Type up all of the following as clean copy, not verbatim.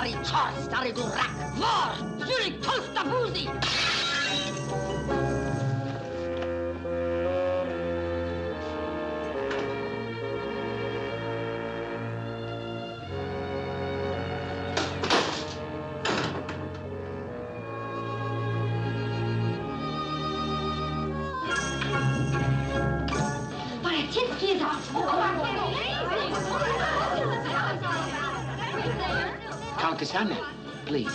stary czar, stary durak, wor, Zurich, tolsta buzi! Eythe is out. Countess Anna, please.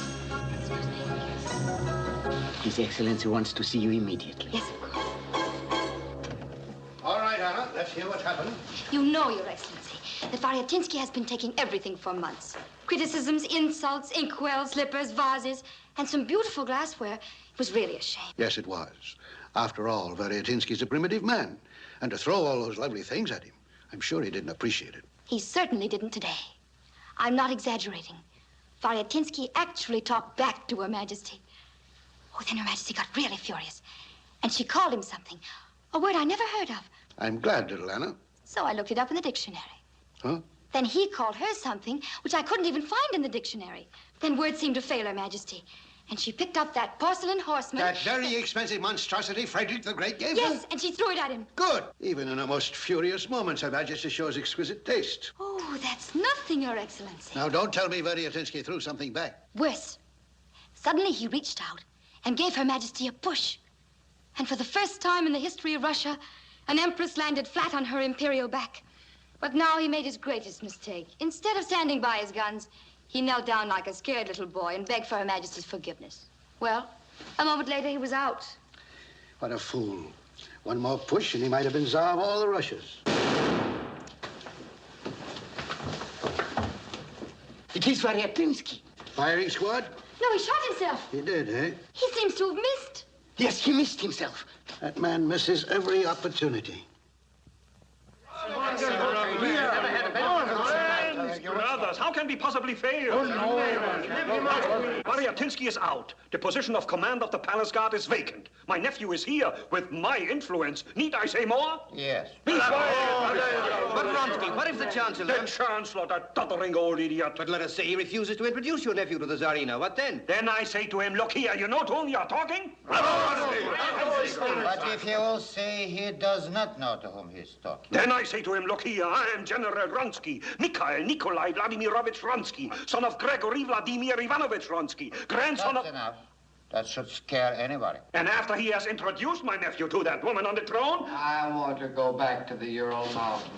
His Excellency wants to see you immediately. Yes, of course. All right, Anna, let's hear what's happened. You know, Your Excellency, that Variatinsky has been taking everything for months. Criticisms, insults, inkwells, slippers, vases, and some beautiful glassware. It was really a shame. Yes, it was. After all, Variatinsky's a primitive man. And to throw all those lovely things at him, I'm sure he didn't appreciate it. He certainly didn't today. I'm not exaggerating. Variatinsky actually talked back to Her Majesty. Oh, then Her Majesty got really furious. And she called him something, a word I never heard of. I'm glad, little Anna. So I looked it up in the dictionary. Huh? Then he called her something which I couldn't even find in the dictionary. Then words seemed to fail Her Majesty. And she picked up that porcelain horseman. That very expensive monstrosity Frederick the Great gave her? Yes, and she threw it at him. Good. Even in her most furious moments, Her Majesty shows exquisite taste. Oh, that's nothing, Your Excellency. Now, don't tell me Variatinsky threw something back. Worse. Suddenly he reached out and gave Her Majesty a push. And for the first time in the history of Russia, an empress landed flat on her imperial back. But now he made his greatest mistake. Instead of standing by his guns, he knelt down like a scared little boy and begged for Her Majesty's forgiveness. Well, a moment later, he was out. What a fool. One more push, and he might have been Tsar of all the Russias. It is Variatinsky. Firing squad? No, he shot himself. He did, eh? He seems to have missed. Yes, he missed himself. That man misses every opportunity. Brothers, how can we possibly fail? Oh, no. Variatinsky is out. The position of command of the palace guard is vacant. My nephew is here with my influence. Need I say more? Yes. But Vronsky, what if the Chancellor... The Chancellor, that doddering old idiot. But let us say he refuses to introduce your nephew to the Tsarina. What then? Then I say to him, look here, you know to whom you're talking? But if he will say he does not know to whom he's talking. Then I say to him, look here, I am General Vronsky, Mikhail Nikolai Vladimirovich Vronsky, son of Gregory Vladimir Ivanovich Vronsky, grandson That's enough. That should scare anybody. And after he has introduced my nephew to that woman on the throne... I want to go back to the Ural Mountains.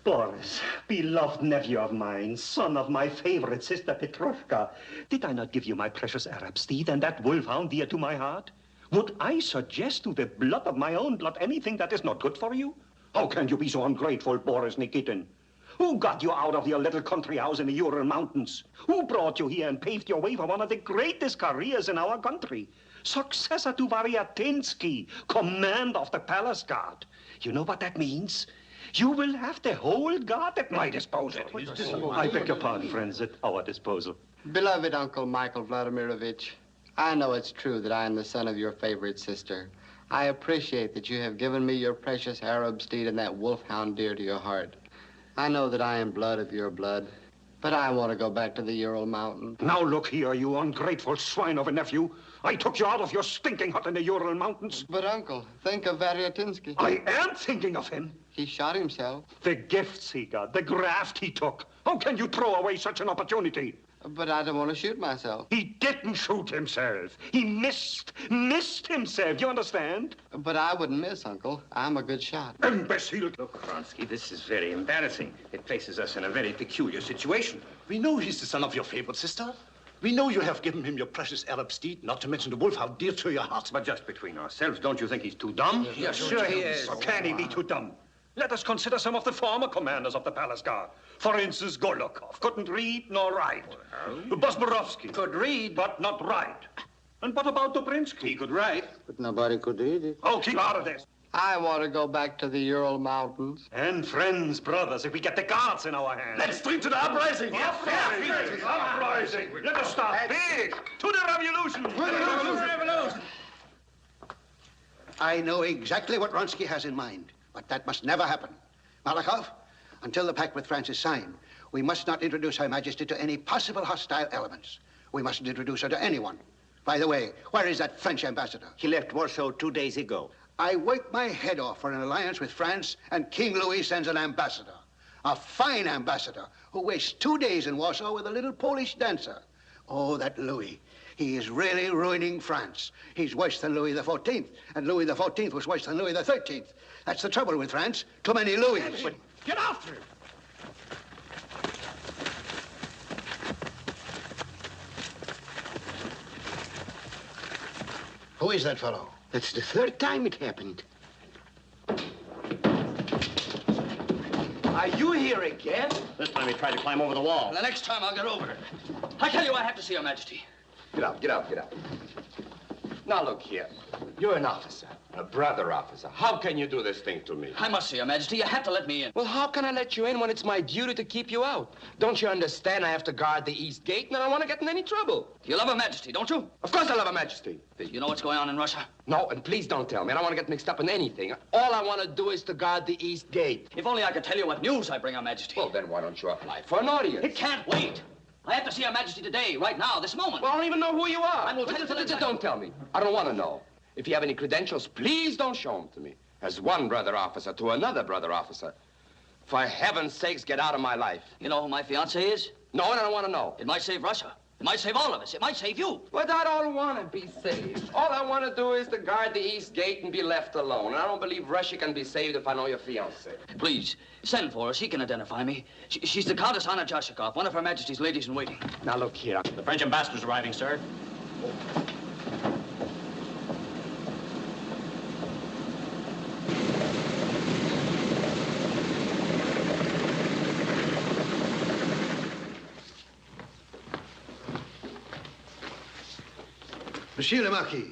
Boris, beloved nephew of mine, son of my favorite sister Petrovka, did I not give you my precious Arab steed and that wolfhound dear to my heart? Would I suggest to the blood of my own blood anything that is not good for you? How can you be so ungrateful, Boris Nikitin? Who got you out of your little country house in the Ural Mountains? Who brought you here and paved your way for one of the greatest careers in our country? Successor to Variatinsky, command of the palace guard. You know what that means? You will have the whole guard at my disposal. I beg your pardon, friends, at our disposal. Beloved Uncle Michael Vladimirovich, I know it's true that I am the son of your favorite sister. I appreciate that you have given me your precious Arab steed and that wolfhound dear to your heart. I know that I am blood of your blood, but I want to go back to the Ural Mountains. Now look here, you ungrateful swine of a nephew. I took you out of your stinking hut in the Ural Mountains. But, Uncle, think of Variatinsky. I am thinking of him. He shot himself. The gifts he got, the graft he took. How can you throw away such an opportunity? But I don't want to shoot myself. He didn't shoot himself. He missed himself, you understand? But I wouldn't miss, Uncle. I'm a good shot. Imbecile. Look, Vronsky, this is very embarrassing. It places us in a very peculiar situation. We know he's the son of your favorite sister. We know you have given him your precious Arab steed, not to mention the wolfhound dear to your heart. But just between ourselves, don't you think he's too dumb? Yes, sure he is. Or can he be too dumb? Let us consider some of the former commanders of the palace guard. For instance, Golokov couldn't read nor write. Bosborovsky could read, but not write. And what about Dobrinsky? He could write. But nobody could read it. Oh, keep out of this. I want to go back to the Ural Mountains. And friends, brothers, if we get the guards in our hands. Let's stream to the uprising. Uprising. Let us start big. To the revolution. I know exactly what Vronsky has in mind, but that must never happen. Malakhov, until the pact with France is signed, We must not introduce Her Majesty to any possible hostile elements. We mustn't introduce her to anyone. By the way, where is that French ambassador? He left Warsaw 2 days ago. I work my head off for an alliance with France, and King Louis sends an ambassador. A fine ambassador who wastes 2 days in Warsaw with a little Polish dancer. Oh, that Louis. He is really ruining France. He's worse than Louis XIV, and Louis XIV was worse than Louis XIII. That's the trouble with France. Too many Louis. But get after him! Who is that fellow? That's the 3rd time it happened. Are you here again? This time he tried to climb over the wall. The next time I'll get over it. I tell you, I have to see Your Majesty. Get up, get up, get up. Now look here. You're an officer, a brother officer. How can you do this thing to me? I must see Your Majesty. You have to let me in. Well, how can I let you in when it's my duty to keep you out? Don't you understand I have to guard the East Gate and I don't want to get in any trouble? You love Her Majesty, don't you? Of course I love Her Majesty. You know what's going on in Russia? No, and please don't tell me. I don't want to get mixed up in anything. All I want to do is to guard the East Gate. If only I could tell you what news I bring Her Majesty. Well, then why don't you apply for an audience? It can't wait. I have to see Her Majesty today, right now, this moment. Well, I don't even know who you are. I will tell you. Don't tell me. I don't want to know. If you have any credentials, please don't show them to me. As one brother officer to another brother officer. For heaven's sakes, get out of my life. You know who my fiancée is? No, and I don't want to know. It might save Russia. It might save all of us. It might save you. But I don't want to be saved. All I want to do is to guard the East Gate and be left alone. And I don't believe Russia can be saved if I know your fiancé. Please, send for her. She can identify me. She's the Countess Anna Jashikov, one of Her Majesty's ladies-in-waiting. Now look here. The French ambassador's arriving, sir. Monsieur le Marquis,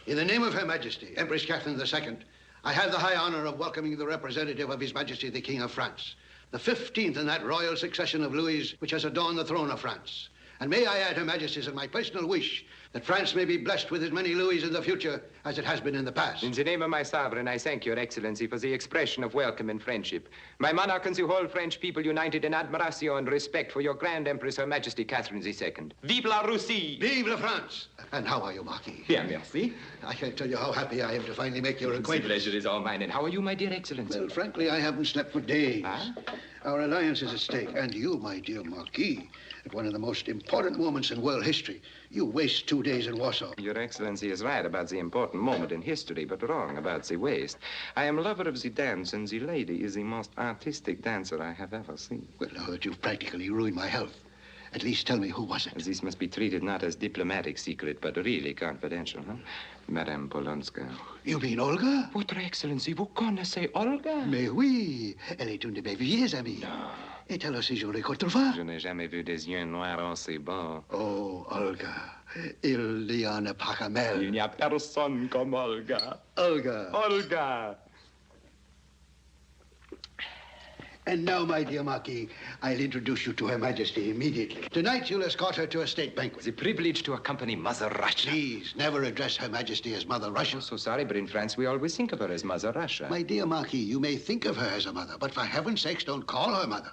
in the name of Her Majesty, Empress Catherine II, I have the high honor of welcoming the representative of His Majesty the King of France, the 15th in that royal succession of Louis which has adorned the throne of France. And may I add, Her Majesty's, as my personal wish that France may be blessed with as many Louis in the future as it has been in the past. In the name of my sovereign, I thank Your Excellency for the expression of welcome and friendship. My monarch and the whole French people united in admiration and respect for your Grand Empress, Her Majesty Catherine II. Vive la Russie! Vive la France! And how are you, Marquis? Bien, merci. I can't tell you how happy I am to finally make your acquaintance. The pleasure is all mine. And how are you, my dear Excellency? Well, frankly, I haven't slept for days. Huh? Our alliance is at stake, and you, my dear Marquis, at one of the most important moments in world history, you waste 2 days in Warsaw. Your Excellency is right about the important moment in history, but wrong about the waste. I am lover of the dance, and the lady is the most artistic dancer I have ever seen. Well, now that you've practically ruined my health, at least tell me who was it. This must be treated not as diplomatic secret, but really confidential, huh? Madame Polonska. You mean Olga? Votre Excellency, vous connaissez Olga? Mais oui, elle est une de mes vieilles amies. Non. Et elle a séjourné autrefois. Je n'ai jamais vu des yeux noirs aussi beaux. Oh, Olga, il n'y en a pas comme elle. Il n'y a personne comme Olga. Olga. Olga. And now, my dear Marquis, I'll introduce you to Her Majesty immediately. Tonight, you'll escort her to a state banquet. The privilege to accompany Mother Russia. Please, never address Her Majesty as Mother Russia. I'm so sorry, but in France, we always think of her as Mother Russia. My dear Marquis, you may think of her as a mother, but for heaven's sakes, don't call her mother.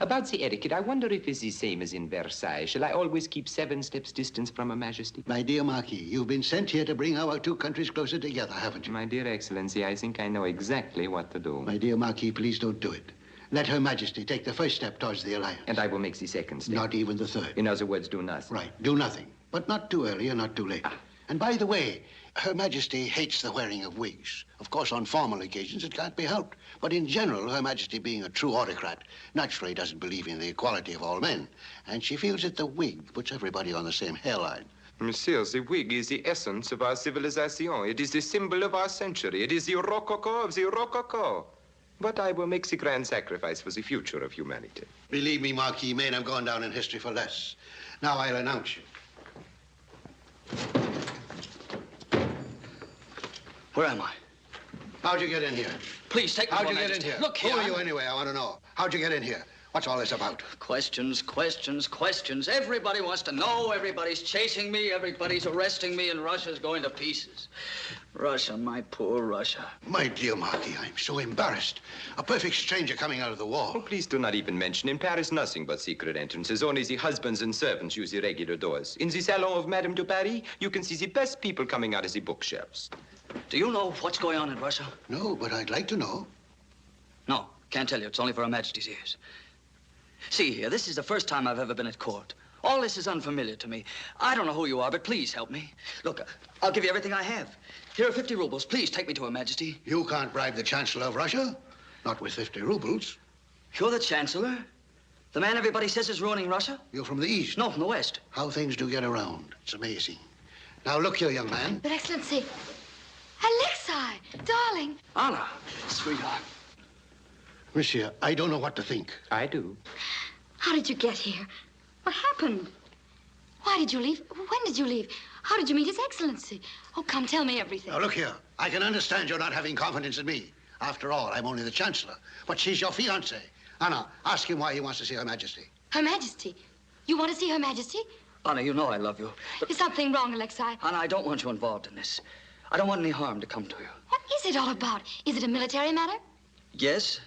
About the etiquette, I wonder if it's the same as in Versailles. Shall I always keep 7 steps distance from Her Majesty? My dear Marquis, you've been sent here to bring our two countries closer together, haven't you? My dear Excellency, I think I know exactly what to do. My dear Marquis, please don't do it. Let Her Majesty take the first step towards the alliance. And I will make the second step. Not even the third. In other words, do nothing. Right, do nothing. But not too early and not too late. And by the way, Her Majesty hates the wearing of wigs. Of course, on formal occasions, it can't be helped. But in general, Her Majesty being a true autocrat, naturally doesn't believe in the equality of all men. And she feels that the wig puts everybody on the same hairline. Monsieur, the wig is the essence of our civilization. It is the symbol of our century. It is the rococo of the rococo. But I will make the grand sacrifice for the future of humanity. Believe me, Marquis, men have gone down in history for less. Now I'll announce you. Where am I? How'd you get in here? Please, take me How'd to you Her get in Majesty. here? Look here. Who are you anyway? I want to know. How'd you get in here? What's all this about? Questions, questions, questions. Everybody wants to know. Everybody's chasing me. Everybody's arresting me, and Russia's going to pieces. Russia, my poor Russia. My dear Marquis, I'm so embarrassed. A perfect stranger coming out of the wall. Oh, please do not even mention. In Paris, nothing but secret entrances. Only the husbands and servants use the regular doors. In the salon of Madame de Paris, you can see the best people coming out of the bookshelves. Do you know what's going on in Russia? No, but I'd like to know. No, can't tell you. It's only for Her Majesty's ears. See here, this is the first time I've ever been at court. All this is unfamiliar to me. I don't know who you are, but please help me. Look, I'll give you everything I have. Here are 50 rubles. Please take me to Her Majesty. You can't bribe the Chancellor of Russia. Not with 50 rubles. You're the Chancellor? The man everybody says is ruining Russia? You're from the East. No, from the West. How things do get around. It's amazing. Now, look here, young man. Your Excellency. Alexei, darling. Anna, sweetheart. Monsieur, I don't know what to think. I do. How did you get here? What happened? Why did you leave? When did you leave? How did you meet His Excellency? Oh, come, tell me everything. Now, look here. I can understand you're not having confidence in me. After all, I'm only the Chancellor. But she's your fiancée. Anna, ask him why he wants to see Her Majesty. Her Majesty? You want to see Her Majesty? Anna, you know I love you. But... Is something wrong, Alexei? Anna, I don't want you involved in this. I don't want any harm to come to you. What is it all about? Is it a military matter? Yes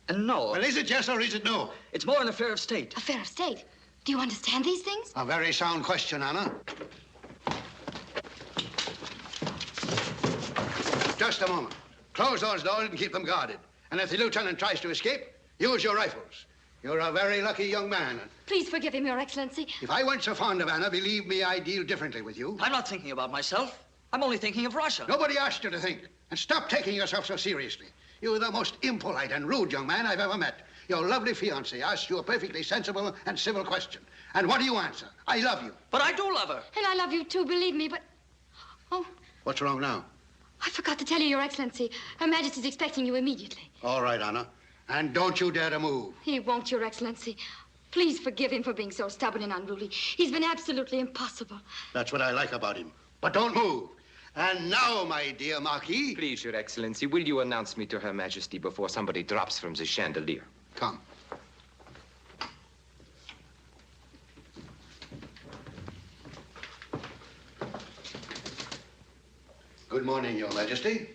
and no. Well, is it yes or is it no? It's more an affair of state. Affair of state? Do you understand these things? A very sound question, Anna. Just a moment. Close those doors and keep them guarded. And if the lieutenant tries to escape, use your rifles. You're a very lucky young man. Please forgive him, Your Excellency. If I weren't so fond of Anna, believe me, I'd deal differently with you. I'm not thinking about myself. I'm only thinking of Russia. Nobody asked you to think. And stop taking yourself so seriously. You're the most impolite and rude young man I've ever met. Your lovely fiancé asked you a perfectly sensible and civil question. And what do you answer? I love you. But I do love her. And I love you too, believe me, but... Oh, What's wrong now? I forgot to tell you, Your Excellency. Her Majesty's expecting you immediately. All right, Anna. And don't you dare to move. He won't, Your Excellency. Please forgive him for being so stubborn and unruly. He's been absolutely impossible. That's what I like about him. But don't move. And now, my dear Marquis... Please, Your Excellency, will you announce me to Her Majesty before somebody drops from the chandelier? Come. Good morning, Your Majesty.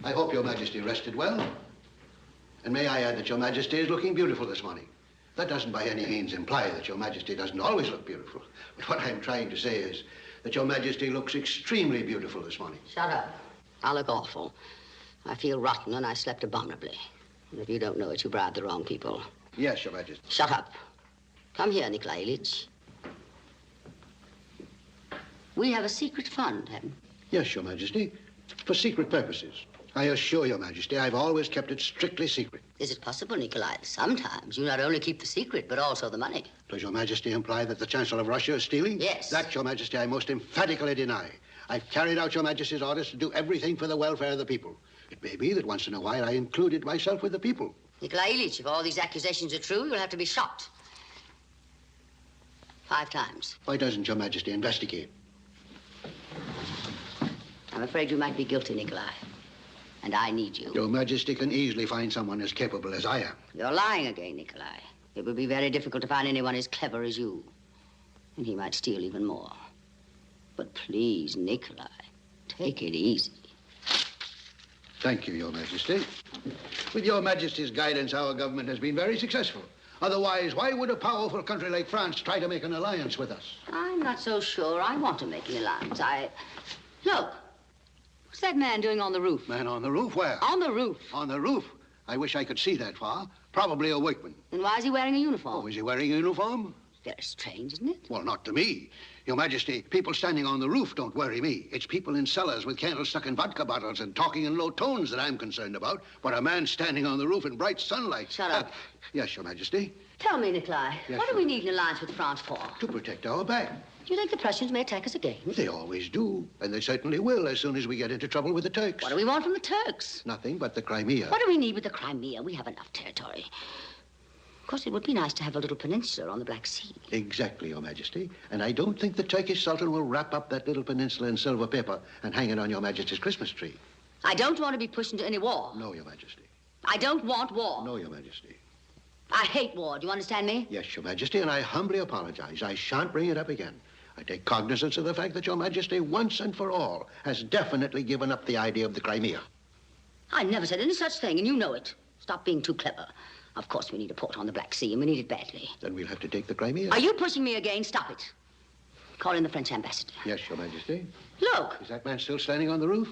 I hope Your Majesty rested well. And may I add that Your Majesty is looking beautiful this morning. That doesn't by any means imply that Your Majesty doesn't always look beautiful. But what I'm trying to say is that Your Majesty looks extremely beautiful this morning. Shut up. I look awful. I feel rotten and I slept abominably. And if you don't know it, you bribed the wrong people. Yes, Your Majesty. Shut up. Come here, Nikolai Ilyich. We have a secret fund, haven't we? Yes, Your Majesty. For secret purposes. I assure Your Majesty, I've always kept it strictly secret. Is it possible, Nikolai, that sometimes you not only keep the secret, but also the money? Does Your Majesty imply that the Chancellor of Russia is stealing? Yes. That, Your Majesty, I most emphatically deny. I've carried out Your Majesty's orders to do everything for the welfare of the people. It may be that once in a while I included myself with the people. Nikolai Ilyich, if all these accusations are true, you'll have to be shot. 5 times. Why doesn't Your Majesty investigate? I'm afraid you might be guilty, Nikolai. And I need you. Your Majesty can easily find someone as capable as I am. You're lying again, Nikolai. It would be very difficult to find anyone as clever as you. And he might steal even more. But please, Nikolai, take it easy. Thank you, Your Majesty. With Your Majesty's guidance, our government has been very successful. Otherwise, why would a powerful country like France try to make an alliance with us? I'm not so sure I want to make an alliance. Look. What's that man doing on the roof? Man on the roof? Where? On the roof. On the roof? I wish I could see that far. Probably a workman. And why is he wearing a uniform? Oh, is he wearing a uniform? Very strange, isn't it? Well, not to me. Your Majesty, people standing on the roof don't worry me. It's people in cellars with candles stuck in vodka bottles and talking in low tones that I'm concerned about. But a man standing on the roof in bright sunlight... Shut up. Yes, Your Majesty. Tell me, Nikolai, Yes, what do we need an alliance with France for? To protect our back. Do you think the Prussians may attack us again? They always do. And they certainly will as soon as we get into trouble with the Turks. What do we want from the Turks? Nothing but the Crimea. What do we need with the Crimea? We have enough territory. Of course, it would be nice to have a little peninsula on the Black Sea. Exactly, Your Majesty. And I don't think the Turkish Sultan will wrap up that little peninsula in silver paper and hang it on Your Majesty's Christmas tree. I don't want to be pushed into any war. No, Your Majesty. I don't want war. No, Your Majesty. I hate war. Do you understand me? Yes, Your Majesty, and I humbly apologize. I shan't bring it up again. I take cognizance of the fact that Your Majesty, once and for all, has definitely given up the idea of the Crimea. I never said any such thing, and you know it. Stop being too clever. Of course, we need a port on the Black Sea, and we need it badly. Then we'll have to take the Crimea. Are you pushing me again? Stop it. Call in the French ambassador. Yes, Your Majesty. Look. Is that man still standing on the roof?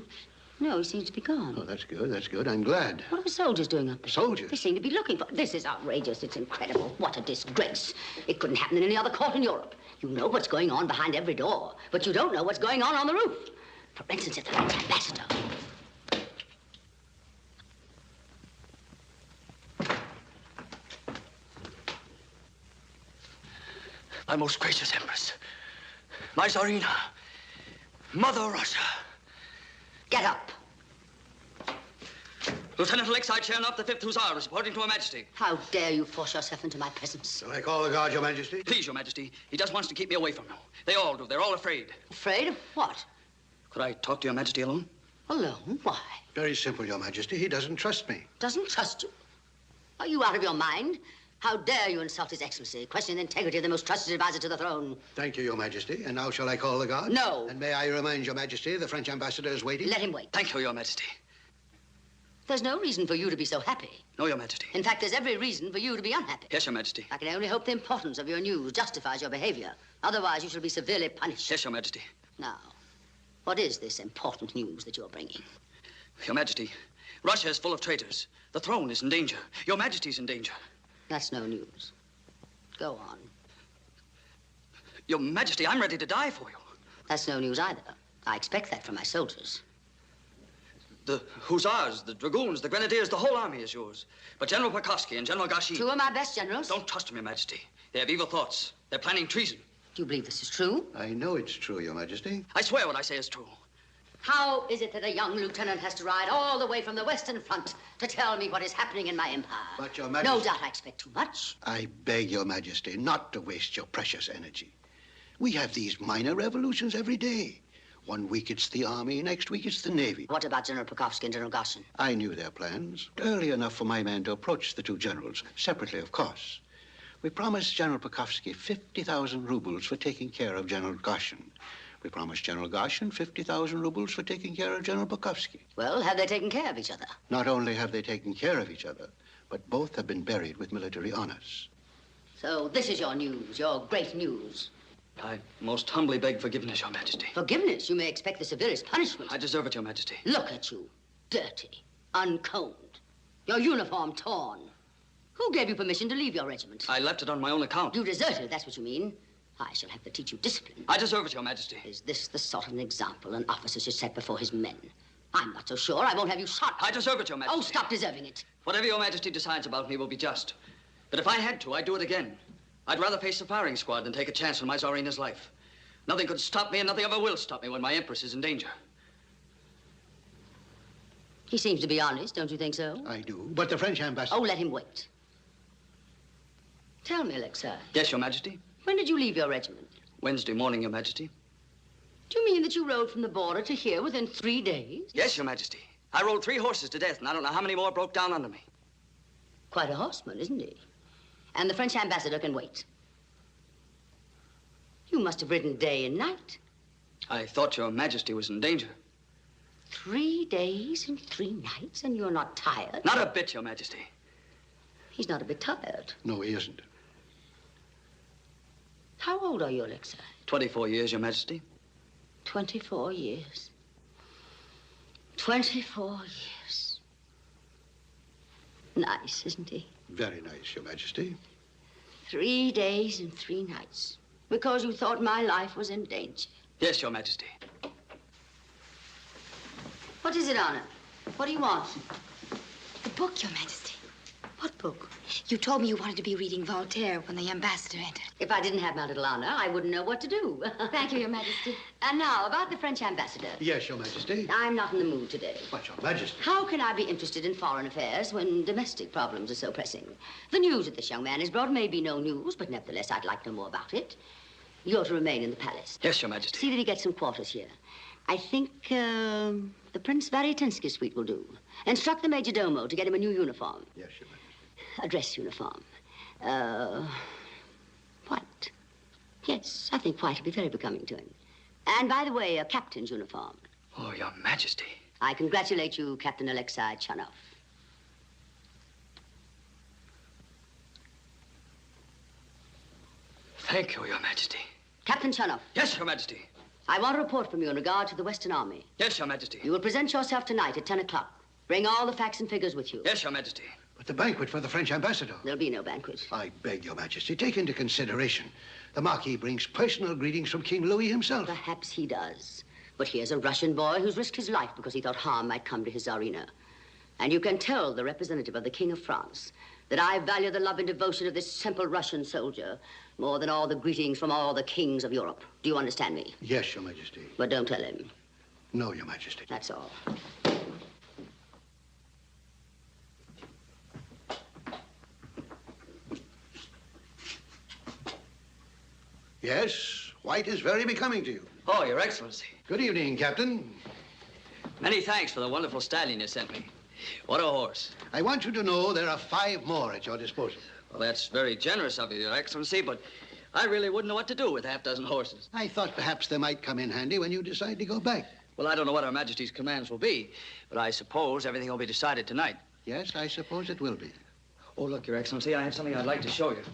No, he seems to be gone. Oh, that's good, that's good. I'm glad. What are the soldiers doing up there? Soldiers? They seem to be looking for... This is outrageous. It's incredible. What a disgrace. It couldn't happen in any other court in Europe. You know what's going on behind every door, but you don't know what's going on the roof. For instance, at the French ambassador. My most gracious Empress, my Tsarina, Mother Russia. Get up. Lieutenant Alexei Chernov, the 5th Hussars, reporting to Her Majesty. How dare you force yourself into my presence? Shall I call the guard, Your Majesty? Please, Your Majesty. He just wants to keep me away from you. They all do. They're all afraid. Afraid of what? Could I talk to Your Majesty alone? Alone? Why? Very simple, Your Majesty. He doesn't trust me. Doesn't trust you? Are you out of your mind? How dare you insult His Excellency, question the integrity of the most trusted advisor to the throne? Thank you, Your Majesty. And now shall I call the guard? No. And may I remind Your Majesty the French ambassador is waiting? Let him wait. Thank you, Your Majesty. There's no reason for you to be so happy. No, Your Majesty. In fact, there's every reason for you to be unhappy. Yes, Your Majesty. I can only hope the importance of your news justifies your behavior. Otherwise, you shall be severely punished. Yes, Your Majesty. Now, what is this important news that you're bringing? Your Majesty, Russia is full of traitors. The throne is in danger. Your Majesty's in danger. That's no news. Go on. Your Majesty, I'm ready to die for you. That's no news either. I expect that from my soldiers. The Hussars, the Dragoons, the Grenadiers, the whole army is yours. But General Pokrovsky and General Gashi... Two of my best generals? Don't trust them, Your Majesty. They have evil thoughts. They're planning treason. Do you believe this is true? I know it's true, Your Majesty. I swear what I say is true. How is it that a young lieutenant has to ride all the way from the Western Front to tell me what is happening in my empire? But, Your Majesty... No doubt I expect too much. I beg Your Majesty not to waste your precious energy. We have these minor revolutions every day. One week it's the army, next week it's the navy. What about General Pokrovsky and General Gashin? I knew their plans. Early enough for my man to approach the two generals, separately, of course. We promised General Pokrovsky 50,000 rubles for taking care of General Gashin. We promised General Gashin 50,000 rubles for taking care of General Pokrovsky. Well, have they taken care of each other? Not only have they taken care of each other, but both have been buried with military honors. So this is your news, your great news. I most humbly beg forgiveness, Your Majesty. Forgiveness? You may expect the severest punishment. I deserve it, Your Majesty. Look at you. Dirty, uncombed, your uniform torn. Who gave you permission to leave your regiment? I left it on my own account. You deserted, that's what you mean. I shall have to teach you discipline. I deserve it, Your Majesty. Is this the sort of an example an officer should set before his men? I'm not so sure. I won't have you shot. I deserve it, Your Majesty. Oh, stop deserving it. Whatever Your Majesty decides about me will be just. But if I had to, I'd do it again. I'd rather face the firing squad than take a chance on my Tsarina's life. Nothing could stop me, and nothing ever will stop me when my Empress is in danger. He seems to be honest, don't you think so? I do, but the French ambassador... Oh, let him wait. Tell me, Alexei. Yes, Your Majesty? When did you leave your regiment? Wednesday morning, Your Majesty. Do you mean that you rode from the border to here within 3 days? Yes, Your Majesty. I rode 3 horses to death, and I don't know how many more broke down under me. Quite a horseman, isn't he? And the French ambassador can wait. You must have ridden day and night. I thought Your Majesty was in danger. 3 days and 3 nights, and you're not tired? Not a bit, Your Majesty. He's not a bit tired. No, he isn't. How old are you, Alexei? 24 years, Your Majesty. 24 years. 24 years. Nice, isn't he? Very nice, Your Majesty. 3 days and 3 nights. Because you thought my life was in danger. Yes, Your Majesty. What is it, Anna? What do you want? The book, Your Majesty. What book? You told me you wanted to be reading Voltaire when the ambassador entered. If I didn't have my little Anna, I wouldn't know what to do. Thank you, Your Majesty. And now, about the French ambassador. Yes, Your Majesty. I'm not in the mood today. But, Your Majesty... How can I be interested in foreign affairs when domestic problems are so pressing? The news that this young man has brought may be no news, but nevertheless, I'd like to know more about it. You're to remain in the palace. Yes, Your Majesty. See that he gets some quarters here. I think the Prince Varietinsky suite will do. Instruct the major domo to get him a new uniform. Yes, Your Majesty. A dress uniform. White. Yes, I think white will be very becoming to him. And by the way, a captain's uniform. Oh, Your Majesty. I congratulate you, Captain Alexei Chanov. Thank you, Your Majesty. Captain Chanov. Yes, Your Majesty. I want a report from you in regard to the Western Army. Yes, Your Majesty. You will present yourself tonight at 10 o'clock. Bring all the facts and figures with you. Yes, Your Majesty. But the banquet for the French ambassador. There'll be no banquet. I beg your majesty, take into consideration the Marquis brings personal greetings from King Louis himself. Perhaps he does. But here's a Russian boy who's risked his life because he thought harm might come to his Tsarina. And you can tell the representative of the King of France that I value the love and devotion of this simple Russian soldier more than all the greetings from all the kings of Europe. Do you understand me? Yes, your majesty. But don't tell him. No, your majesty. That's all. Yes, white is very becoming to you. Oh, Your Excellency. Good evening, Captain. Many thanks for the wonderful stallion you sent me. What a horse. I want you to know there are 5 more at your disposal. Well, that's very generous of you, Your Excellency, but I really wouldn't know what to do with half a dozen horses. I thought perhaps they might come in handy when you decide to go back. Well, I don't know what Her Majesty's commands will be, but I suppose everything will be decided tonight. Yes, I suppose it will be. Oh, look, Your Excellency, I have something I'd like to show you.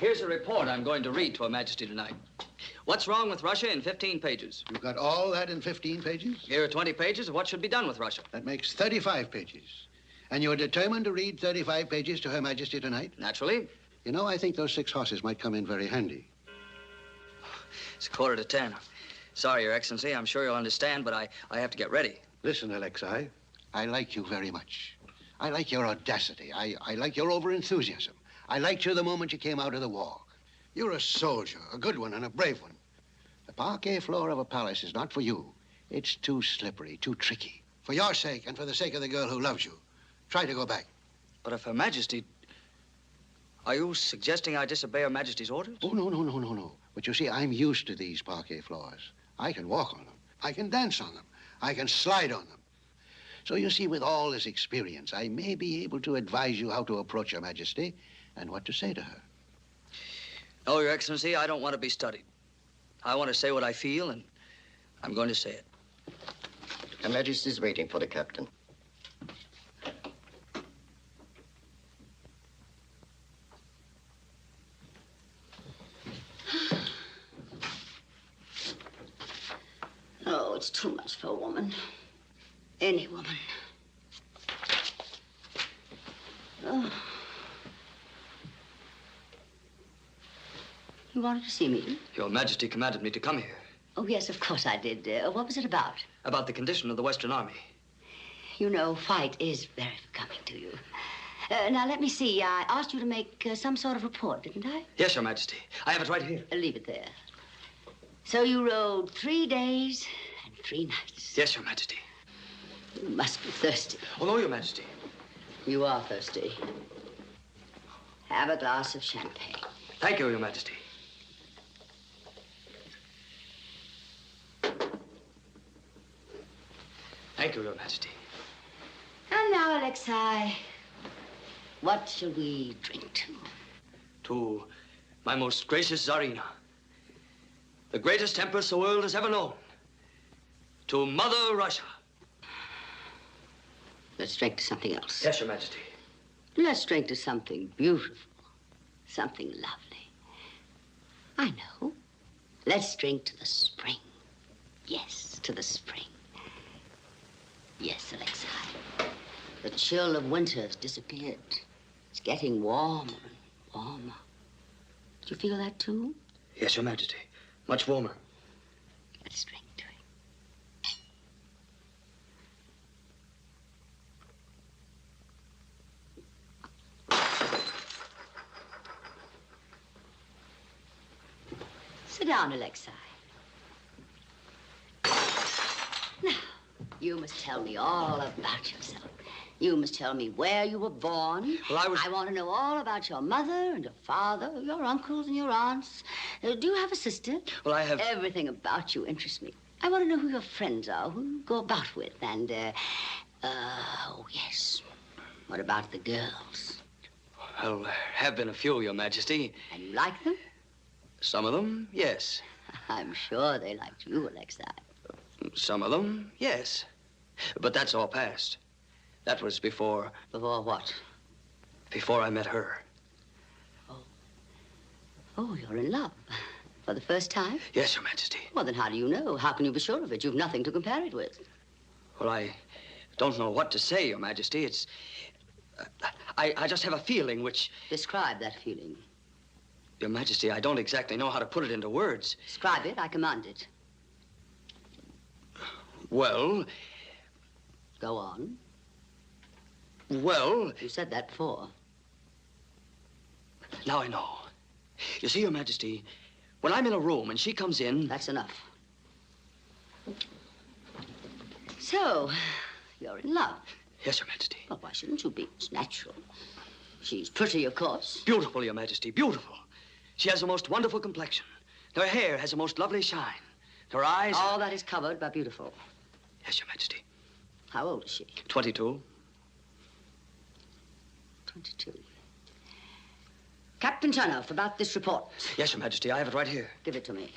Here's a report I'm going to read to Her Majesty tonight. What's wrong with Russia in 15 pages? You've got all that in 15 pages? Here are 20 pages of what should be done with Russia. That makes 35 pages. And you're determined to read 35 pages to Her Majesty tonight? Naturally. You know, I think those 6 horses might come in very handy. It's 9:45. Sorry, Your Excellency. I'm sure you'll understand, but I have to get ready. Listen, Alexei, I like you very much. I like your audacity. I like your over-enthusiasm. I liked you the moment you came out of the war. You're a soldier, a good one and a brave one. The parquet floor of a palace is not for you. It's too slippery, too tricky. For your sake and for the sake of the girl who loves you, try to go back. But if Her Majesty... Are you suggesting I disobey Her Majesty's orders? Oh, no. But you see, I'm used to these parquet floors. I can walk on them. I can dance on them. I can slide on them. So you see, with all this experience, I may be able to advise you how to approach Her Majesty and what to say to her. No, Your Excellency, I don't want to be studied. I want to say what I feel, and I'm going to say it. Her Majesty's waiting for the captain. Oh, it's too much for a woman. Any woman. Oh. You wanted to see me? Your Majesty commanded me to come here. Oh, yes, of course I did. What was it about? About the condition of the Western Army. You know, white is very becoming to you. Now, let me see. I asked you to make some sort of report, didn't I? Yes, Your Majesty. I have it right here. Leave it there. So you rode 3 days and 3 nights. Yes, Your Majesty. You must be thirsty. Oh, no, Your Majesty. You are thirsty. Have a glass of champagne. Thank you, Your Majesty. Thank you, Your Majesty. And now, Alexei, what shall we drink to? To my most gracious Tsarina, the greatest empress the world has ever known. To Mother Russia. Let's drink to something else. Yes, Your Majesty. Let's drink to something beautiful, something lovely. I know. Let's drink to the spring. Yes, to the spring. Yes, Alexei. The chill of winter has disappeared. It's getting warmer and warmer. Do you feel that, too? Yes, Your Majesty. Much warmer. Let's drink to it. Sit down, Alexei. Now, you must tell me all about yourself. You must tell me where you were born. Well, I want to know all about your mother and your father, your uncles and your aunts. Do you have a sister? Well, I have... Everything about you interests me. I want to know who your friends are, who you go about with, and, oh, yes. What about the girls? Well, have been a few, Your Majesty. And you like them? Some of them, yes. I'm sure they liked you, Alexei. Some of them, yes. But that's all past. That was before... Before what? Before I met her. Oh, you're in love. For the first time? Yes, Your Majesty. Well, then how do you know? How can you be sure of it? You've nothing to compare it with. Well, I don't know what to say, Your Majesty. It's... I just have a feeling which... Describe that feeling. Your Majesty, I don't exactly know how to put it into words. Describe it. I command it. Well... Go on. Well... You said that before. Now I know. You see, Your Majesty, when I'm in a room and she comes in... That's enough. So, you're in love. Yes, Your Majesty. Well, why shouldn't you be? It's natural. She's pretty, of course. Beautiful, Your Majesty, beautiful. She has a most wonderful complexion. Her hair has a most lovely shine. Her eyes... All that is covered by beautiful. Yes, Your Majesty. How old is she? 22. 22. Captain Chernoff, about this report. Yes, Your Majesty, I have it right here. Give it to me.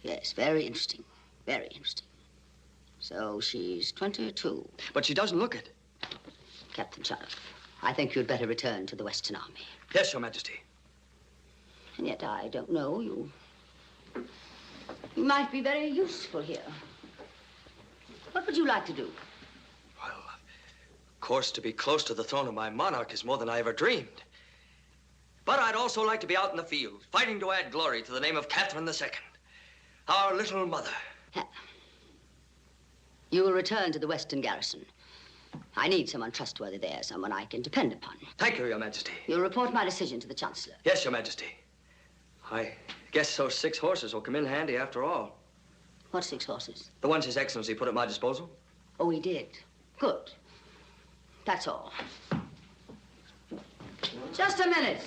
Yes, very interesting. Very interesting. So she's 22. But she doesn't look it. Captain Chernoff, I think you'd better return to the Western Army. Yes, Your Majesty. And yet I don't know, you might be very useful here. What would you like to do? Well, of course, to be close to the throne of my monarch is more than I ever dreamed. But I'd also like to be out in the field, fighting to add glory to the name of Catherine II, our little mother. You will return to the Western garrison. I need someone trustworthy there, someone I can depend upon. Thank you, Your Majesty. You'll report my decision to the Chancellor. Yes, Your Majesty. I guess those 6 horses will come in handy after all. What 6 horses? The ones His Excellency put at my disposal. Oh, he did. Good. That's all. Just a minute.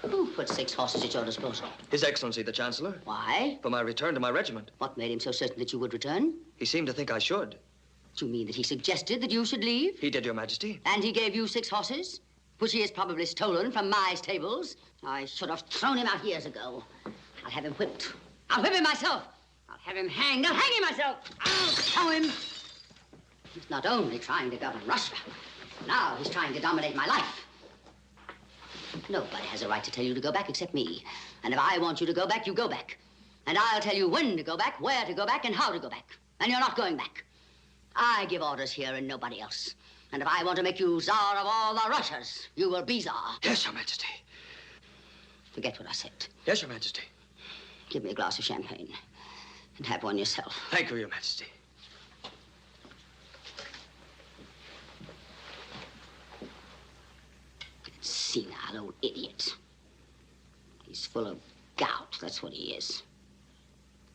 Who put 6 horses at your disposal? His Excellency, the Chancellor. Why? For my return to my regiment. What made him so certain that you would return? He seemed to think I should. Do you mean that he suggested that you should leave? He did, Your Majesty. And he gave you 6 horses, which he has probably stolen from my stables? I should have thrown him out years ago. I'll have him whipped. I'll whip him myself. I'll have him hanged. I'll hang him myself. I'll show him. He's not only trying to govern Russia. Now he's trying to dominate my life. Nobody has a right to tell you to go back except me. And if I want you to go back, you go back. And I'll tell you when to go back, where to go back, and how to go back. And you're not going back. I give orders here and nobody else. And if I want to make you Tsar of all the Russias, you will be Tsar. Yes, Your Majesty. Forget what I said. Yes, Your Majesty. Give me a glass of champagne. And have one yourself. Thank you, Your Majesty. Senile old idiot. He's full of gout, that's what he is.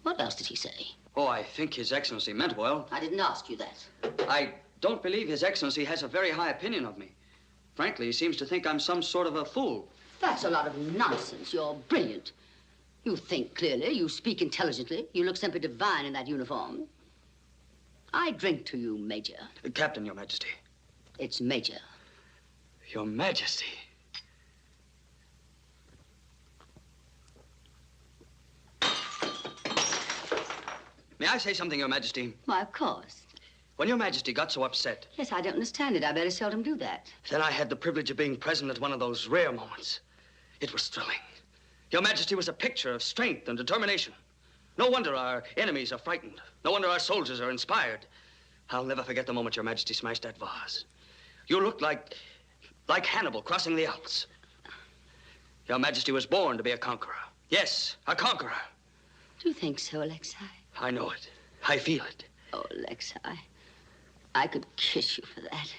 What else did he say? Oh, I think His Excellency meant well. I didn't ask you that. I don't believe His Excellency has a very high opinion of me. Frankly, he seems to think I'm some sort of a fool. That's a lot of nonsense. You're brilliant. You think clearly, you speak intelligently, you look simply divine in that uniform. I drink to you, Major. Captain, Your Majesty. It's Major. Your Majesty. May I say something, Your Majesty? Why, of course. When Your Majesty got so upset... Yes, I don't understand it. I very seldom do that. Then I had the privilege of being present at one of those rare moments. It was thrilling. Your Majesty was a picture of strength and determination. No wonder our enemies are frightened. No wonder our soldiers are inspired. I'll never forget the moment Your Majesty smashed that vase. You looked like Hannibal crossing the Alps. Your Majesty was born to be a conqueror. Yes, a conqueror. Do you think so, Alexei? I know it. I feel it. Oh, Alexei, I could kiss you for that.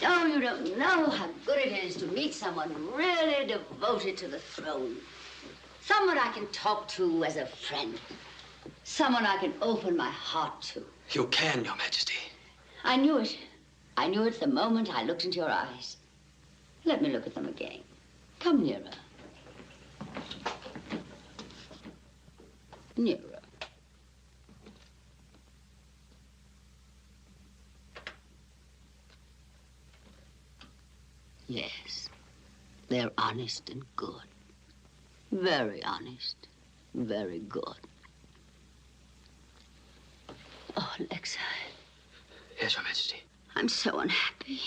Oh, you don't know how good it is to meet someone really devoted to the throne. Someone I can talk to as a friend. Someone I can open my heart to. You can, Your Majesty. I knew it. I knew it the moment I looked into your eyes. Let me look at them again. Come nearer. Nearer. Yes, they're honest and good. Very honest, very good. Oh, Alexa. Yes, Your Majesty. I'm so unhappy.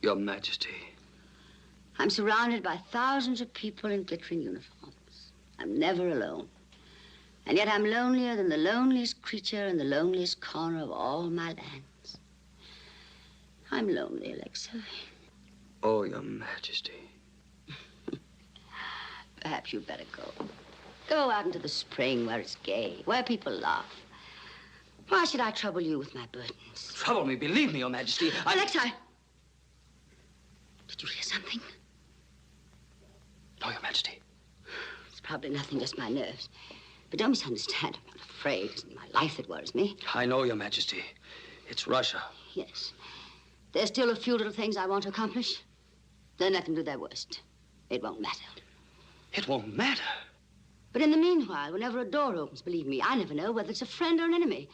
Your Majesty. I'm surrounded by thousands of people in glittering uniforms. I'm never alone. And yet I'm lonelier than the loneliest creature in the loneliest corner of all my lands. I'm lonely, Alexa. Oh, Your Majesty. Perhaps you'd better go. Go out into the spring where it's gay, where people laugh. Why should I trouble you with my burdens? Trouble me, believe me, Your Majesty. Alexa! Did you hear something? No, Your Majesty. It's probably nothing, just my nerves. But don't misunderstand. I'm not afraid. It's my life that worries me. I know, Your Majesty. It's Russia. Yes. There's still a few little things I want to accomplish. Then let them do their worst. It won't matter. It won't matter? But in the meanwhile, whenever a door opens, believe me, I never know whether it's a friend or an enemy.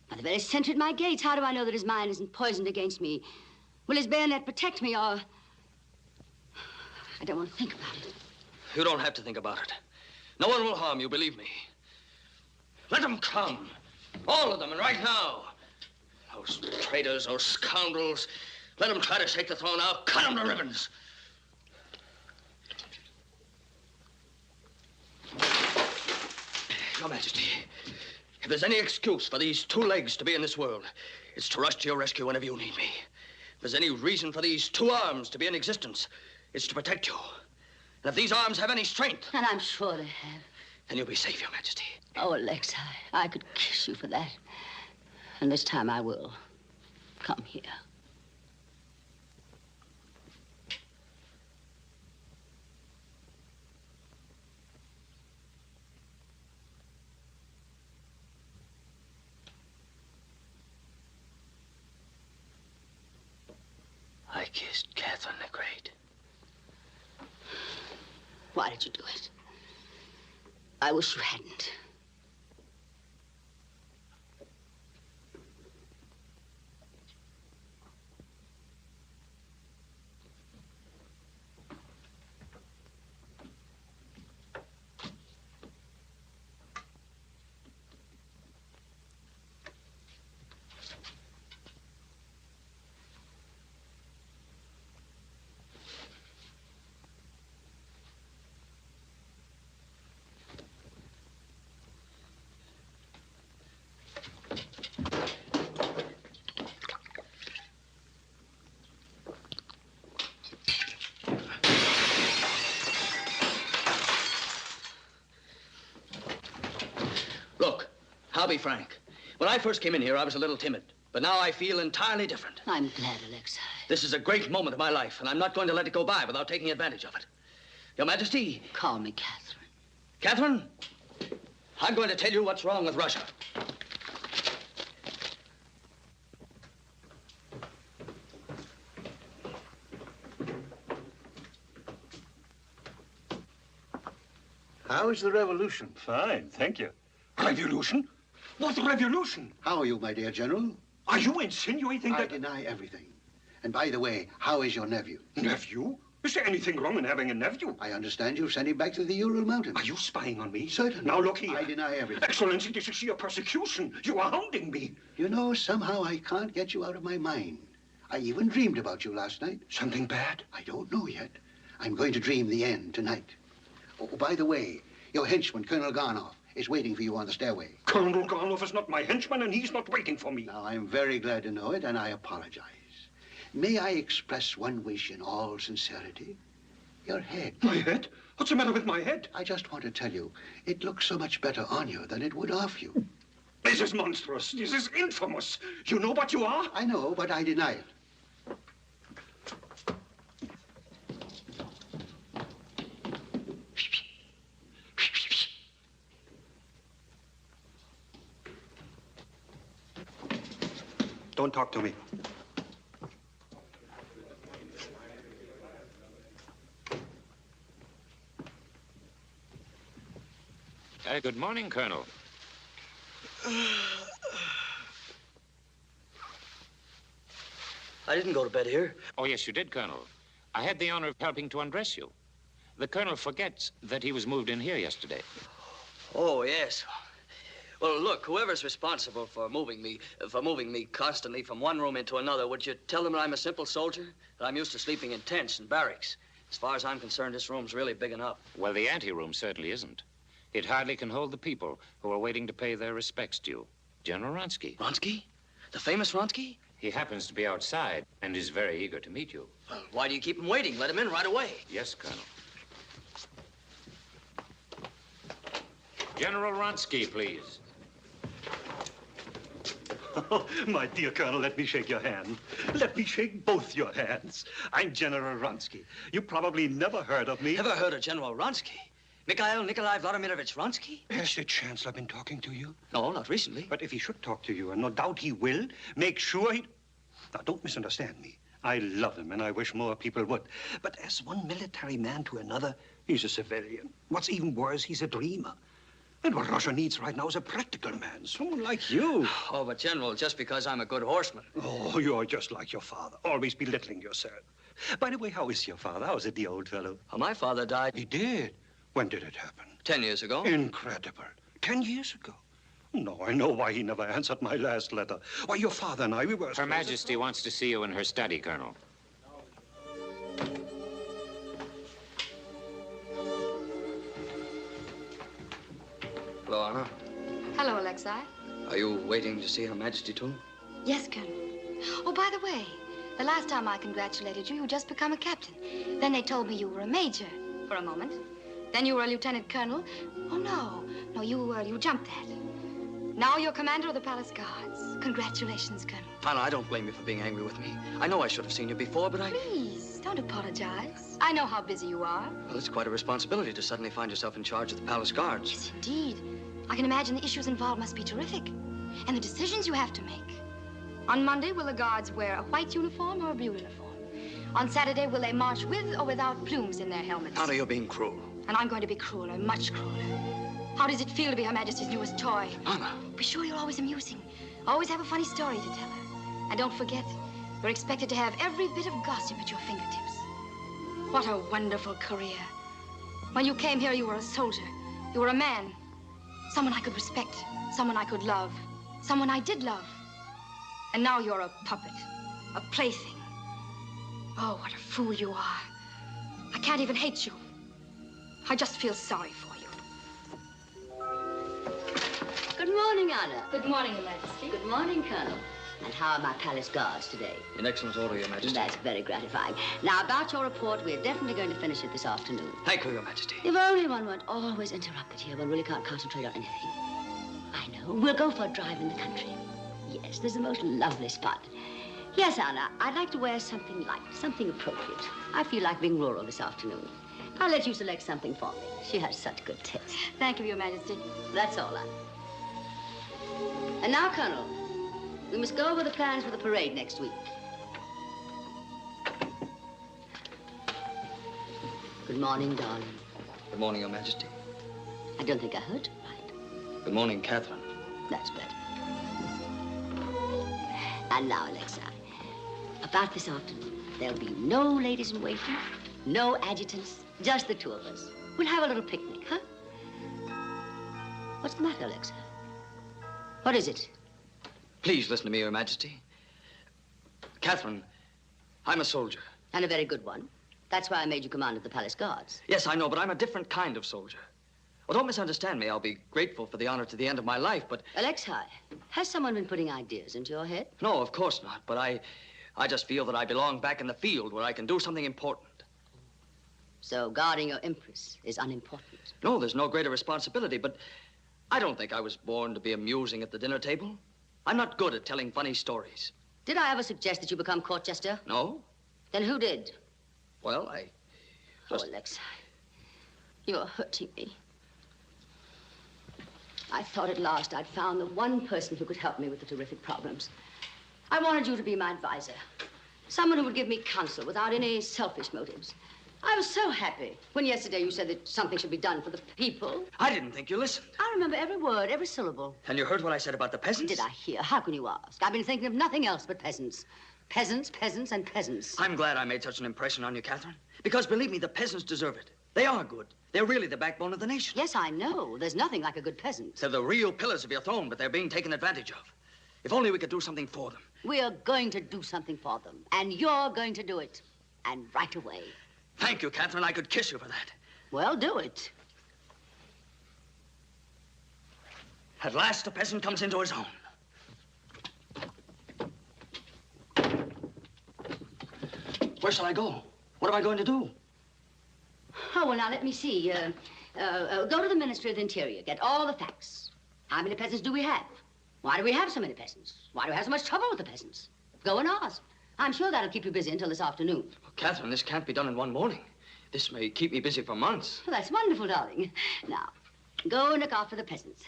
By the very center at my gates, how do I know that his mind isn't poisoned against me? Will his bayonet protect me, or... I don't want to think about it. You don't have to think about it. No one will harm you, believe me. Let them come. All of them, and right now. Those traitors, those scoundrels. Let them try to shake the throne out. Cut them to ribbons. Your Majesty, if there's any excuse for these two legs to be in this world, it's to rush to your rescue whenever you need me. If there's any reason for these two arms to be in existence, it's to protect you. And if these arms have any strength... And I'm sure they have. Then you'll be safe, Your Majesty. Oh, Alexa, I could kiss you for that. And this time I will. Come here. I kissed Catherine the Great. Why did you do it? I wish you hadn't. Look, I'll be frank. When I first came in here, I was a little timid. But now I feel entirely different. I'm glad, Alexa. This is a great moment of my life, and I'm not going to let it go by without taking advantage of it. Your Majesty. Call me Catherine. Catherine, I'm going to tell you what's wrong with Russia. How is the revolution? Fine, thank you. Revolution? What revolution? How are you, my dear General? Are you insinuating that... I deny everything. And by the way, how is your nephew? Nephew? Is there anything wrong in having a nephew? I understand you've sent him back to the Ural Mountains. Are you spying on me? Certainly. Now, look here. I deny everything. Excellency, this is sheer persecution. You are hounding me. You know, somehow I can't get you out of my mind. I even dreamed about you last night. Something bad? I don't know yet. I'm going to dream the end tonight. Oh, by the way, your henchman, Colonel Garnoff, is waiting for you on the stairway. Colonel Garnoff is not my henchman, and he's not waiting for me. Now, I'm very glad to know it, and I apologize. May I express one wish in all sincerity? Your head. My head? What's the matter with my head? I just want to tell you, it looks so much better on you than it would off you. This is monstrous. This is infamous. You know what you are? I know, but I deny it. Don't talk to me. Good morning, Colonel. I didn't go to bed here. Oh, yes, you did, Colonel. I had the honor of helping to undress you. The Colonel forgets that he was moved in here yesterday. Oh, yes. Well, look, whoever's responsible for moving me constantly from one room into another, would you tell them that I'm a simple soldier? That I'm used to sleeping in tents and barracks? As far as I'm concerned, this room's really big enough. Well, the anteroom certainly isn't. It hardly can hold the people who are waiting to pay their respects to you. General Ronsky. Ronsky? The famous Ronsky? He happens to be outside and is very eager to meet you. Well, why do you keep him waiting? Let him in right away. Yes, Colonel. General Ronsky, please. Oh, my dear Colonel, let me shake your hand. Let me shake both your hands. I'm General Ronsky. You probably never heard of me. Never heard of General Ronsky? Mikhail Nikolai Vladimirovich Ronsky? Has the Chancellor been talking to you? No, not recently. But if he should talk to you, and no doubt he will, make sure he... Now, don't misunderstand me. I love him, and I wish more people would. But as one military man to another, he's a civilian. What's even worse, he's a dreamer. And what Russia needs right now is a practical man, someone like you. Oh, but General, just because I'm a good horseman. Oh, you're just like your father, always belittling yourself. By the way, how is your father? How's it, the old fellow? Oh, my father died. He did? When did it happen? 10 years ago. Incredible. 10 years ago? No, I know why he never answered my last letter. Why, your father and I, we were... Her Majesty wants to see you in her study, Colonel. Hello, Anna. Hello, Alexei. Are you waiting to see Her Majesty, too? Yes, Colonel. Oh, by the way, the last time I congratulated you, you just become a captain. Then they told me you were a major for a moment. Then you were a lieutenant colonel. Oh, no, you jumped that. Now you're commander of the palace guards. Congratulations, Colonel. Anna, I don't blame you for being angry with me. I know I should have seen you before, but Please, don't apologize. I know how busy you are. Well, it's quite a responsibility to suddenly find yourself in charge of the palace guards. Yes, indeed. I can imagine the issues involved must be terrific. And the decisions you have to make. On Monday, will the guards wear a white uniform or a blue uniform? On Saturday, will they march with or without plumes in their helmets? Anna, you're being cruel. And I'm going to be crueler, much crueler. How does it feel to be Her Majesty's newest toy? Anna. Be sure you're always amusing. Always have a funny story to tell her. And don't forget, you're expected to have every bit of gossip at your fingertips. What a wonderful career. When you came here, you were a soldier. You were a man. Someone I could respect. Someone I could love. Someone I did love. And now you're a puppet. A plaything. Oh, what a fool you are. I can't even hate you. I just feel sorry for you. Good morning, Anna. Good morning, Your Majesty. Good morning, Colonel. And how are my palace guards today? In excellent order, Your Majesty. That's very gratifying. Now, about your report, we're definitely going to finish it this afternoon. Thank you, Your Majesty. If only one weren't always interrupted here, one really can't concentrate on anything. I know. We'll go for a drive in the country. Yes, there's the most lovely spot. Yes, Anna, I'd like to wear something light, something appropriate. I feel like being rural this afternoon. I'll let you select something for me. She has such good taste. Thank you, Your Majesty. That's all, Anna. And now, Colonel, we must go over the plans for the parade next week. Good morning, darling. Good morning, Your Majesty. I don't think I heard you right. Good morning, Catherine. That's better. And now, Alexei, about this afternoon, there'll be no ladies in waiting, no adjutants, just the two of us. We'll have a little picnic, huh? What's the matter, Alexei? What is it? Please listen to me, Your Majesty. Catherine, I'm a soldier. And a very good one. That's why I made you commander of the palace guards. Yes, I know, but I'm a different kind of soldier. Well, don't misunderstand me. I'll be grateful for the honor to the end of my life, but... Alexei, has someone been putting ideas into your head? No, of course not. But I just feel that I belong back in the field where I can do something important. So guarding your empress is unimportant? No, there's no greater responsibility, but I don't think I was born to be amusing at the dinner table. I'm not good at telling funny stories. Did I ever suggest that you become court jester? No. Then who did? Well, I just... Oh, Alexei, you're hurting me. I thought at last I'd found the one person who could help me with the terrific problems. I wanted you to be my advisor. Someone who would give me counsel without any selfish motives. I was so happy when yesterday you said that something should be done for the people. I didn't think you listened. I remember every word, every syllable. And you heard what I said about the peasants? Did I hear? How can you ask? I've been thinking of nothing else but peasants. Peasants, peasants, and peasants. I'm glad I made such an impression on you, Catherine. Because believe me, the peasants deserve it. They are good. They're really the backbone of the nation. Yes, I know. There's nothing like a good peasant. They're the real pillars of your throne, but they're being taken advantage of. If only we could do something for them. We are going to do something for them, and you're going to do it. And right away. Thank you, Catherine. I could kiss you for that. Well, do it. At last, the peasant comes into his own. Where shall I go? What am I going to do? Oh, well, now, let me see. Go to the Ministry of the Interior. Get all the facts. How many peasants do we have? Why do we have so many peasants? Why do we have so much trouble with the peasants? Go and ask. I'm sure that'll keep you busy until this afternoon. Well, Catherine, this can't be done in one morning. This may keep me busy for months. Well, that's wonderful, darling. Now, go and look after the peasants.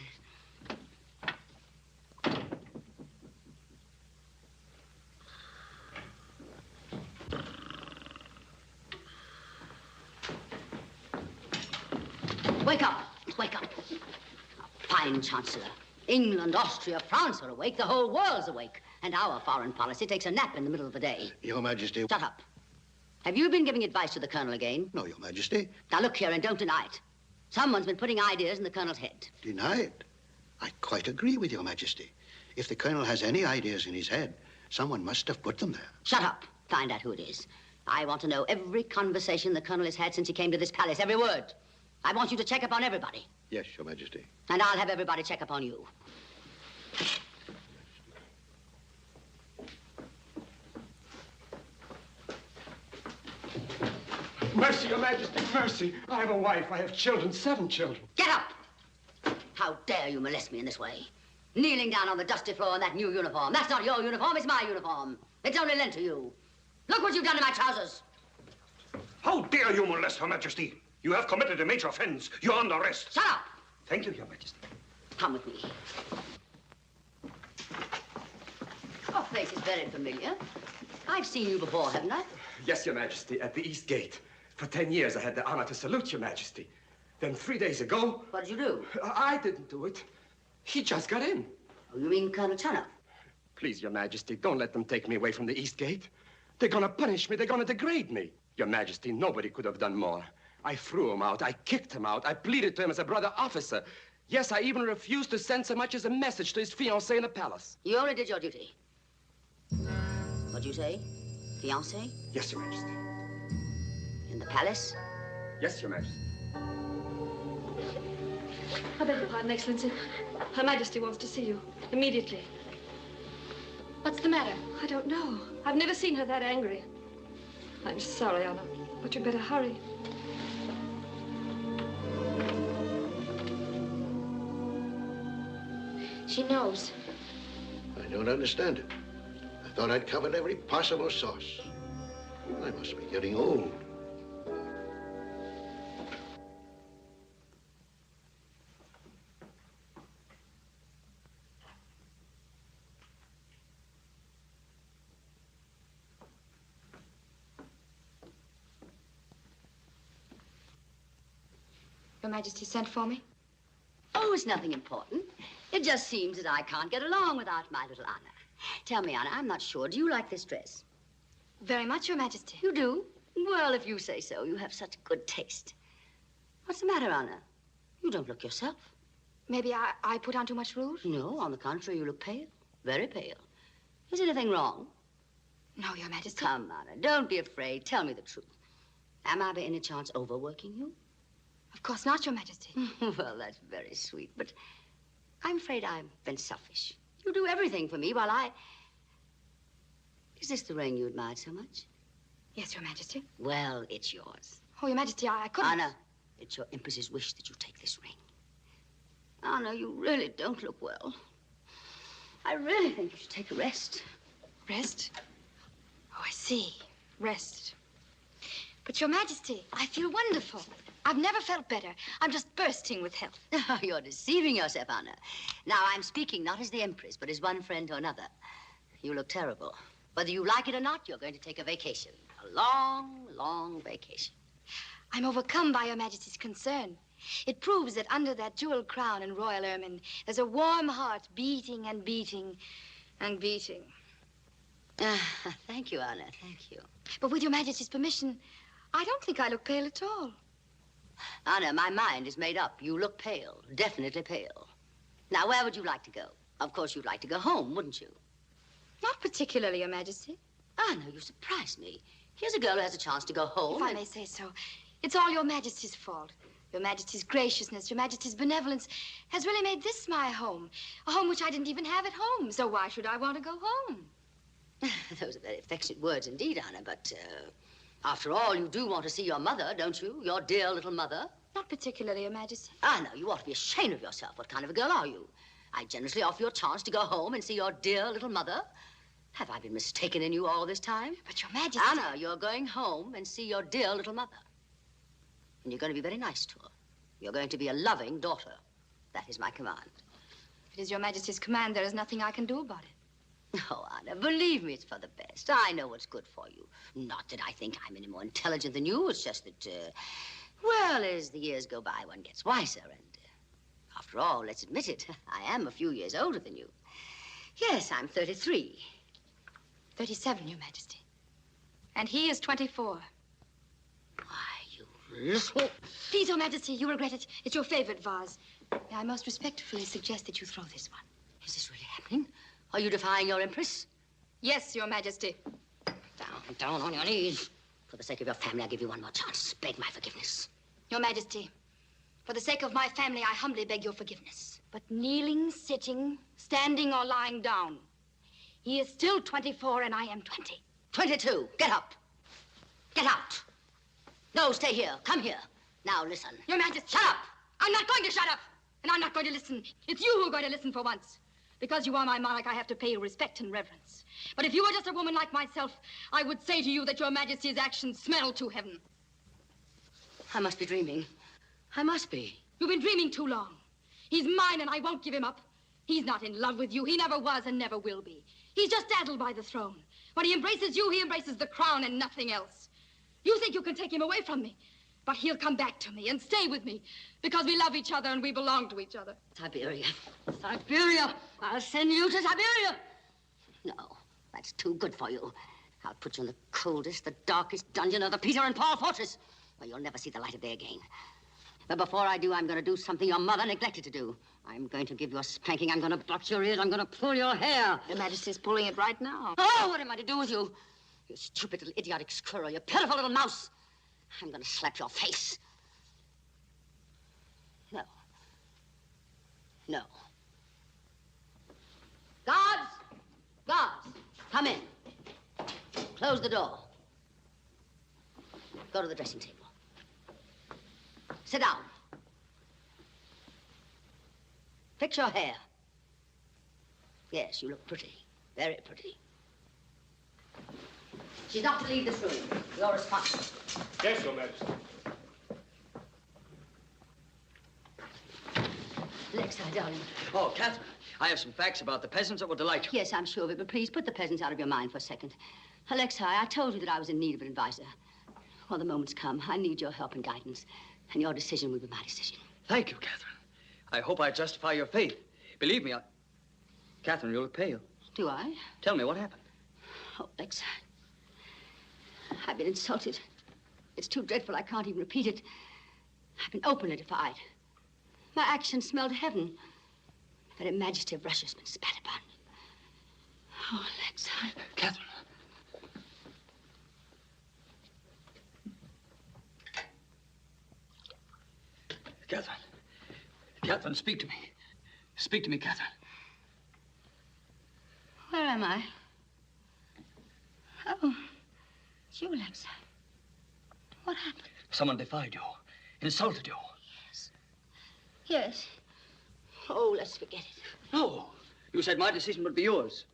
Wake up. Wake up. A fine chancellor. England, Austria, France are awake. The whole world's awake. And our foreign policy takes a nap in the middle of the day. Your Majesty. Shut up. Have you been giving advice to the Colonel again? No, Your Majesty. Now, look here and don't deny it. Someone's been putting ideas in the Colonel's head. Deny it? I quite agree with Your Majesty. If the Colonel has any ideas in his head, someone must have put them there. Shut up. Find out who it is. I want to know every conversation the Colonel has had since he came to this palace, every word. I want you to check up on everybody. Yes, Your Majesty. And I'll have everybody check up on you. Mercy, Your Majesty, mercy. I have a wife. I have children, 7 children. Get up! How dare you molest me in this way? Kneeling down on the dusty floor in that new uniform. That's not your uniform, it's my uniform. It's only lent to you. Look what you've done to my trousers. How dare you molest Her Majesty? You have committed a major offense. You're under arrest. Shut up! Thank you, Your Majesty. Come with me. Your face is very familiar. I've seen you before, haven't I? Yes, Your Majesty, at the East Gate. For 10 years, I had the honor to salute Your Majesty. Then 3 days ago... What did you do? I didn't do it. He just got in. Oh, you mean Colonel Turner? Please, Your Majesty, don't let them take me away from the East Gate. They're gonna punish me. They're gonna degrade me. Your Majesty, nobody could have done more. I threw him out. I kicked him out. I pleaded to him as a brother officer. Yes, I even refused to send so much as a message to his fiancée in the palace. You only did your duty. What'd you say? Fiancée? Yes, Your Majesty. In the palace? Yes, Your Majesty. I beg your pardon, Excellency. Her Majesty wants to see you. Immediately. What's the matter? I don't know. I've never seen her that angry. I'm sorry, Anna, but you'd better hurry. She knows. I don't understand it. I thought I'd covered every possible source. I must be getting old. Your Majesty sent for me? Oh, it's nothing important. It just seems that I can't get along without my little Anna. Tell me, Anna, I'm not sure. Do you like this dress? Very much, Your Majesty. You do? Well, if you say so, you have such good taste. What's the matter, Anna? You don't look yourself. Maybe I put on too much rouge? No, on the contrary, you look pale. Very pale. Is anything wrong? No, Your Majesty. Come, Anna, don't be afraid. Tell me the truth. Am I by any chance overworking you? Of course not, Your Majesty. Well, that's very sweet, but I'm afraid I've been selfish. You do everything for me while I... Is this the ring you admired so much? Yes, Your Majesty. Well, it's yours. Oh, Your Majesty, I couldn't... Anna, it's your Empress's wish that you take this ring. Anna, you really don't look well. I really think you should take a rest. Rest? Oh, I see. Rest. But, Your Majesty, I feel wonderful. I've never felt better. I'm just bursting with health. Oh, you're deceiving yourself, Anna. Now, I'm speaking not as the Empress, but as one friend to another. You look terrible. Whether you like it or not, you're going to take a vacation. A long, long vacation. I'm overcome by Your Majesty's concern. It proves that under that jeweled crown and royal ermine, there's a warm heart beating and beating and beating. Thank you, Anna, thank you. But with Your Majesty's permission, I don't think I look pale at all. Anna, my mind is made up. You look pale, definitely pale. Now, where would you like to go? Of course, you'd like to go home, wouldn't you? Not particularly, Your Majesty. Anna, you surprise me. Here's a girl who has a chance to go home. If I may say so, it's all Your Majesty's fault. Your Majesty's graciousness, Your Majesty's benevolence has really made this my home. A home which I didn't even have at home, so why should I want to go home? Those are very affectionate words indeed, Anna, but after all, you do want to see your mother, don't you? Your dear little mother. Not particularly, Your Majesty. Anna, you ought to be ashamed of yourself. What kind of a girl are you? I generously offer you a chance to go home and see your dear little mother. Have I been mistaken in you all this time? But, Your Majesty... Anna, you're going home and see your dear little mother. And you're going to be very nice to her. You're going to be a loving daughter. That is my command. If it is Your Majesty's command, there is nothing I can do about it. Oh, Anna, believe me, it's for the best. I know what's good for you. Not that I think I'm any more intelligent than you. It's just that, well, as the years go by, one gets wiser. And after all, let's admit it, I am a few years older than you. Yes, I'm 33. 37, Your Majesty. And he is 24. Little... Please, Your Majesty, you regret it. It's your favorite vase. May I most respectfully suggest that you throw this one. Is this really happening? Are you defying your Empress? Yes, Your Majesty. Down on your knees. For the sake of your family, I give you one more chance. Beg my forgiveness. Your Majesty, for the sake of my family, I humbly beg your forgiveness. But kneeling, sitting, standing, or lying down, he is still 24 and I am 20. 22. Get up. Get out. No, stay here. Come here. Now, listen. Your Majesty. Shut up! I'm not going to shut up. And I'm not going to listen. It's you who are going to listen for once. Because you are my monarch, I have to pay you respect and reverence. But if you were just a woman like myself, I would say to you that Your Majesty's actions smell to heaven. I must be dreaming. I must be. You've been dreaming too long. He's mine and I won't give him up. He's not in love with you. He never was and never will be. He's just dazzled by the throne. When he embraces you, he embraces the crown and nothing else. You think you can take him away from me, but he'll come back to me and stay with me because we love each other and we belong to each other. Siberia. Siberia. I'll send you to Siberia. No, that's too good for you. I'll put you in the coldest, the darkest dungeon of the Peter and Paul Fortress, where you'll never see the light of day again. But before I do, I'm going to do something your mother neglected to do. I'm going to give you a spanking. I'm going to box your ears. I'm going to pull your hair. Your Majesty's pulling it right now. Oh, what am I to do with you? You stupid little idiotic squirrel. You pitiful little mouse. I'm going to slap your face. No. No. Guards! Guards! Come in. Close the door. Go to the dressing table. Sit down. Fix your hair. Yes, you look pretty. Very pretty. She's not to leave this room. You're responsible. Yes, Your Majesty. Alexei, darling. Oh, Catherine, I have some facts about the peasants that will delight you. Yes, I'm sure of it, but please put the peasants out of your mind for a second. Alexei, I told you that I was in need of an advisor. Well, the moment's come. I need your help and guidance, and your decision will be my decision. Thank you, Catherine. I hope I justify your faith. Believe me, Catherine, you look pale. Do I? Tell me what happened. Oh, Alexei. I've been insulted. It's too dreadful. I can't even repeat it. I've been openly defied. My actions smell to heaven. The very majesty of Russia has been spat upon. Oh, Alexei. Catherine. Catherine. Catherine, speak to me. Speak to me, Catherine. Where am I? Oh, it's you, Alexei. What happened? Someone defied you, insulted you. Yes. Yes. Oh, let's forget it. No. You said my decision would be yours.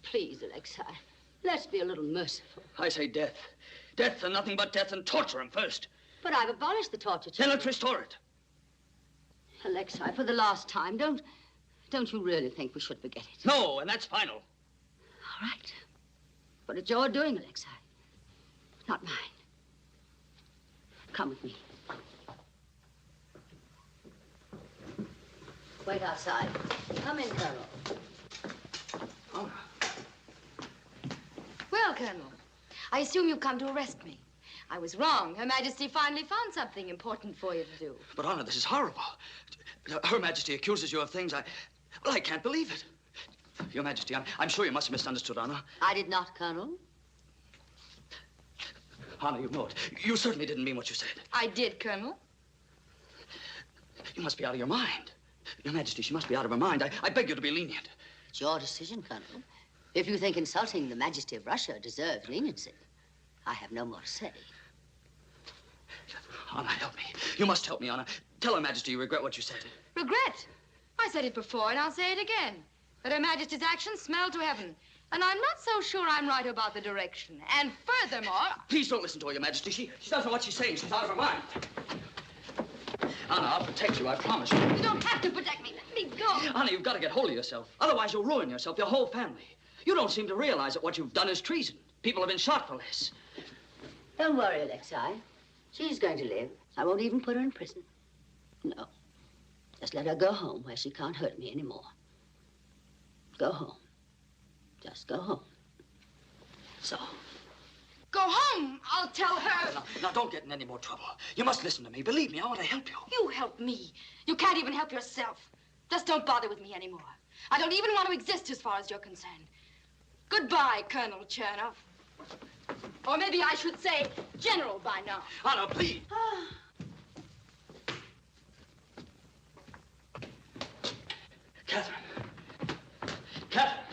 Please, Alexei, let's be a little merciful. I say death. Death and nothing but death, and torture him first. But I've abolished the torture. Then let's restore it. Alexei, for the last time, don't you really think we should forget it? No, and that's final. All right. But it's your doing, Alexei. Not mine. Come with me. Wait outside. Come in, Colonel. Oh. Well, Colonel, I assume you've come to arrest me. I was wrong. Her Majesty finally found something important for you to do. But, Honor, this is horrible. Her Majesty accuses you of things well, I can't believe it. Your Majesty, I'm sure you must have misunderstood, Honor. I did not, Colonel. Honor, you know it. You certainly didn't mean what you said. I did, Colonel. You must be out of your mind. Your Majesty, she must be out of her mind. I beg you to be lenient. It's your decision, Colonel. If you think insulting the Majesty of Russia deserves leniency, I have no more to say. Honor, help me. You must help me, Honor. Tell Her Majesty you regret what you said. Regret? I said it before, and I'll say it again. But Her Majesty's actions smell to heaven. And I'm not so sure I'm right about the direction. And furthermore... Please don't listen to her, Your Majesty. She doesn't know what she's saying. She's out of her mind. Honor, I'll protect you, I promise you. You don't have to protect me. Let me go. Honor, you've got to get hold of yourself. Otherwise, you'll ruin yourself, your whole family. You don't seem to realize that what you've done is treason. People have been shot for this. Don't worry, Alexei. She's going to live. I won't even put her in prison. No. Just let her go home where she can't hurt me anymore. Go home. Just go home. So. Go home. I'll tell her. Now, don't get in any more trouble. You must listen to me. Believe me, I want to help you. You help me. You can't even help yourself. Just don't bother with me anymore. I don't even want to exist as far as you're concerned. Goodbye, Colonel Chernoff. Or maybe I should say General by now. Anna, please. Catherine. Catherine.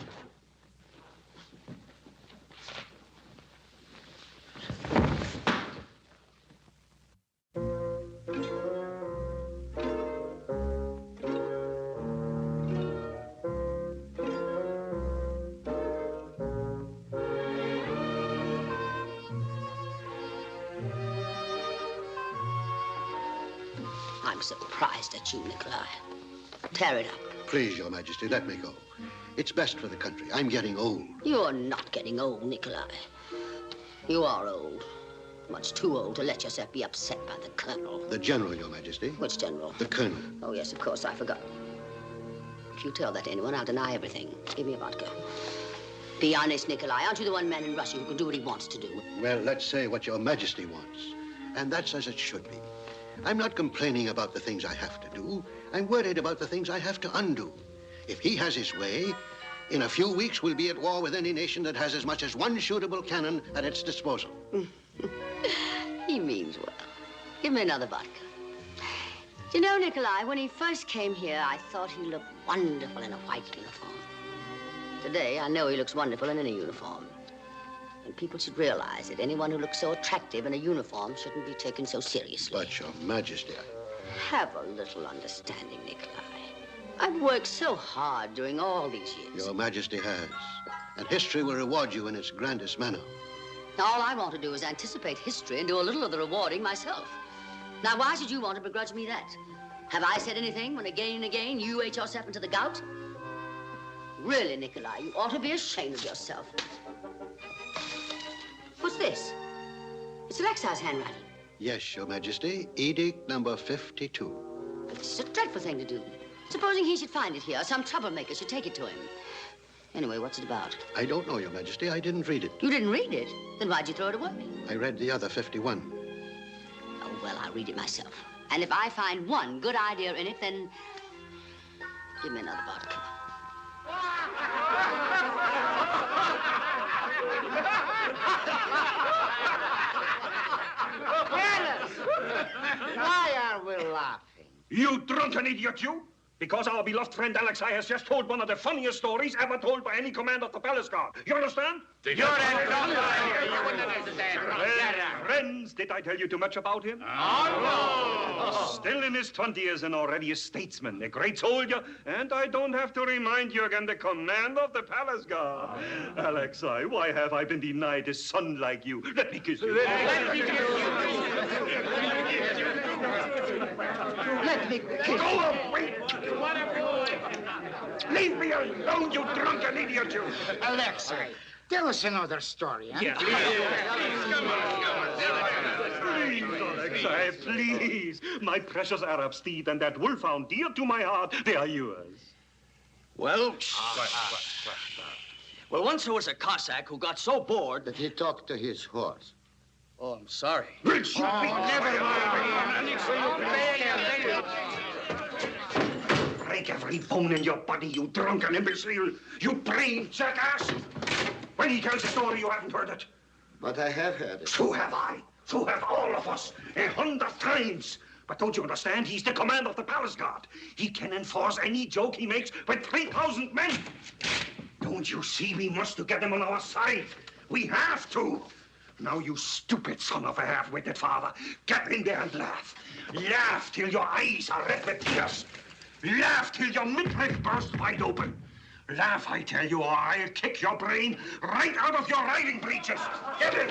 I'm surprised at you, Nikolai. Tear it up. Please, Your Majesty, let me go. It's best for the country. I'm getting old. You're not getting old, Nikolai. You are old. Much too old to let yourself be upset by the colonel. The general, Your Majesty. Which general? The colonel. Oh, yes, of course, I forgot. If you tell that to anyone, I'll deny everything. Give me a vodka. Be honest, Nikolai. Aren't you the one man in Russia who can do what he wants to do? Well, let's say what Your Majesty wants. And that's as it should be. I'm not complaining about the things I have to do. I'm worried about the things I have to undo. If he has his way, in a few weeks we'll be at war with any nation that has as much as one shootable cannon at its disposal. He means well. Give me another vodka. Do you know, Nikolai, when he first came here, I thought he looked wonderful in a white uniform. Today, I know he looks wonderful in any uniform. And people should realize that anyone who looks so attractive in a uniform shouldn't be taken so seriously. But, Your Majesty, Have a little understanding, Nikolai. I've worked so hard during all these years. Your Majesty has. And history will reward you in its grandest manner. All I want to do is anticipate history and do a little of the rewarding myself. Now, why should you want to begrudge me that? Have I said anything when again and again you ate yourself into the gout? Really, Nikolai, you ought to be ashamed of yourself. What's this? It's Alexei's handwriting. Yes, Your Majesty. Edict number 52. But this is a dreadful thing to do. Supposing he should find it here, or some troublemaker should take it to him. Anyway, what's it about? I don't know, Your Majesty. I didn't read it. You didn't read it? Then why'd you throw it away? I read the other 51. Oh, well, I'll read it myself. And if I find one good idea in it, then give me another vodka. Why are we laughing? You drunken idiot, you! Because our beloved friend Alexei has just told one of the funniest stories ever told by any commander of the palace guard. You understand? Friends, did I tell you too much about him? Oh, no! Still in his 20s and already a statesman, a great soldier, and I don't have to remind you again, the commander of the palace guard. Alexei, why have I been denied a son like you? Let me kiss you. Let me kiss you. Let me kiss you. Go away! Leave me alone, you drunken idiot, you! Alexei, tell us another story, huh? Yeah. Please, Say, please. My precious Arab steed and that wolfhound dear to my heart, they are yours. Well, well, once there was a Cossack who got so bored that he talked to his horse. Oh, I'm sorry. Never mind. Break every bone in your body, you drunken imbecile. You brain jackass. When he tells a story, you haven't heard it. But I have heard it. So have I. So have all of us. 100 times. But don't you understand? He's the commander of the palace guard. He can enforce any joke he makes with 3,000 men. Don't you see we must to get him on our side? We have to. Now, you stupid son of a half-witted father, get in there and laugh. Laugh till your eyes are red with tears. Laugh till your midriff bursts wide open. Laugh, I tell you, or I'll kick your brain right out of your riding breeches. Get in.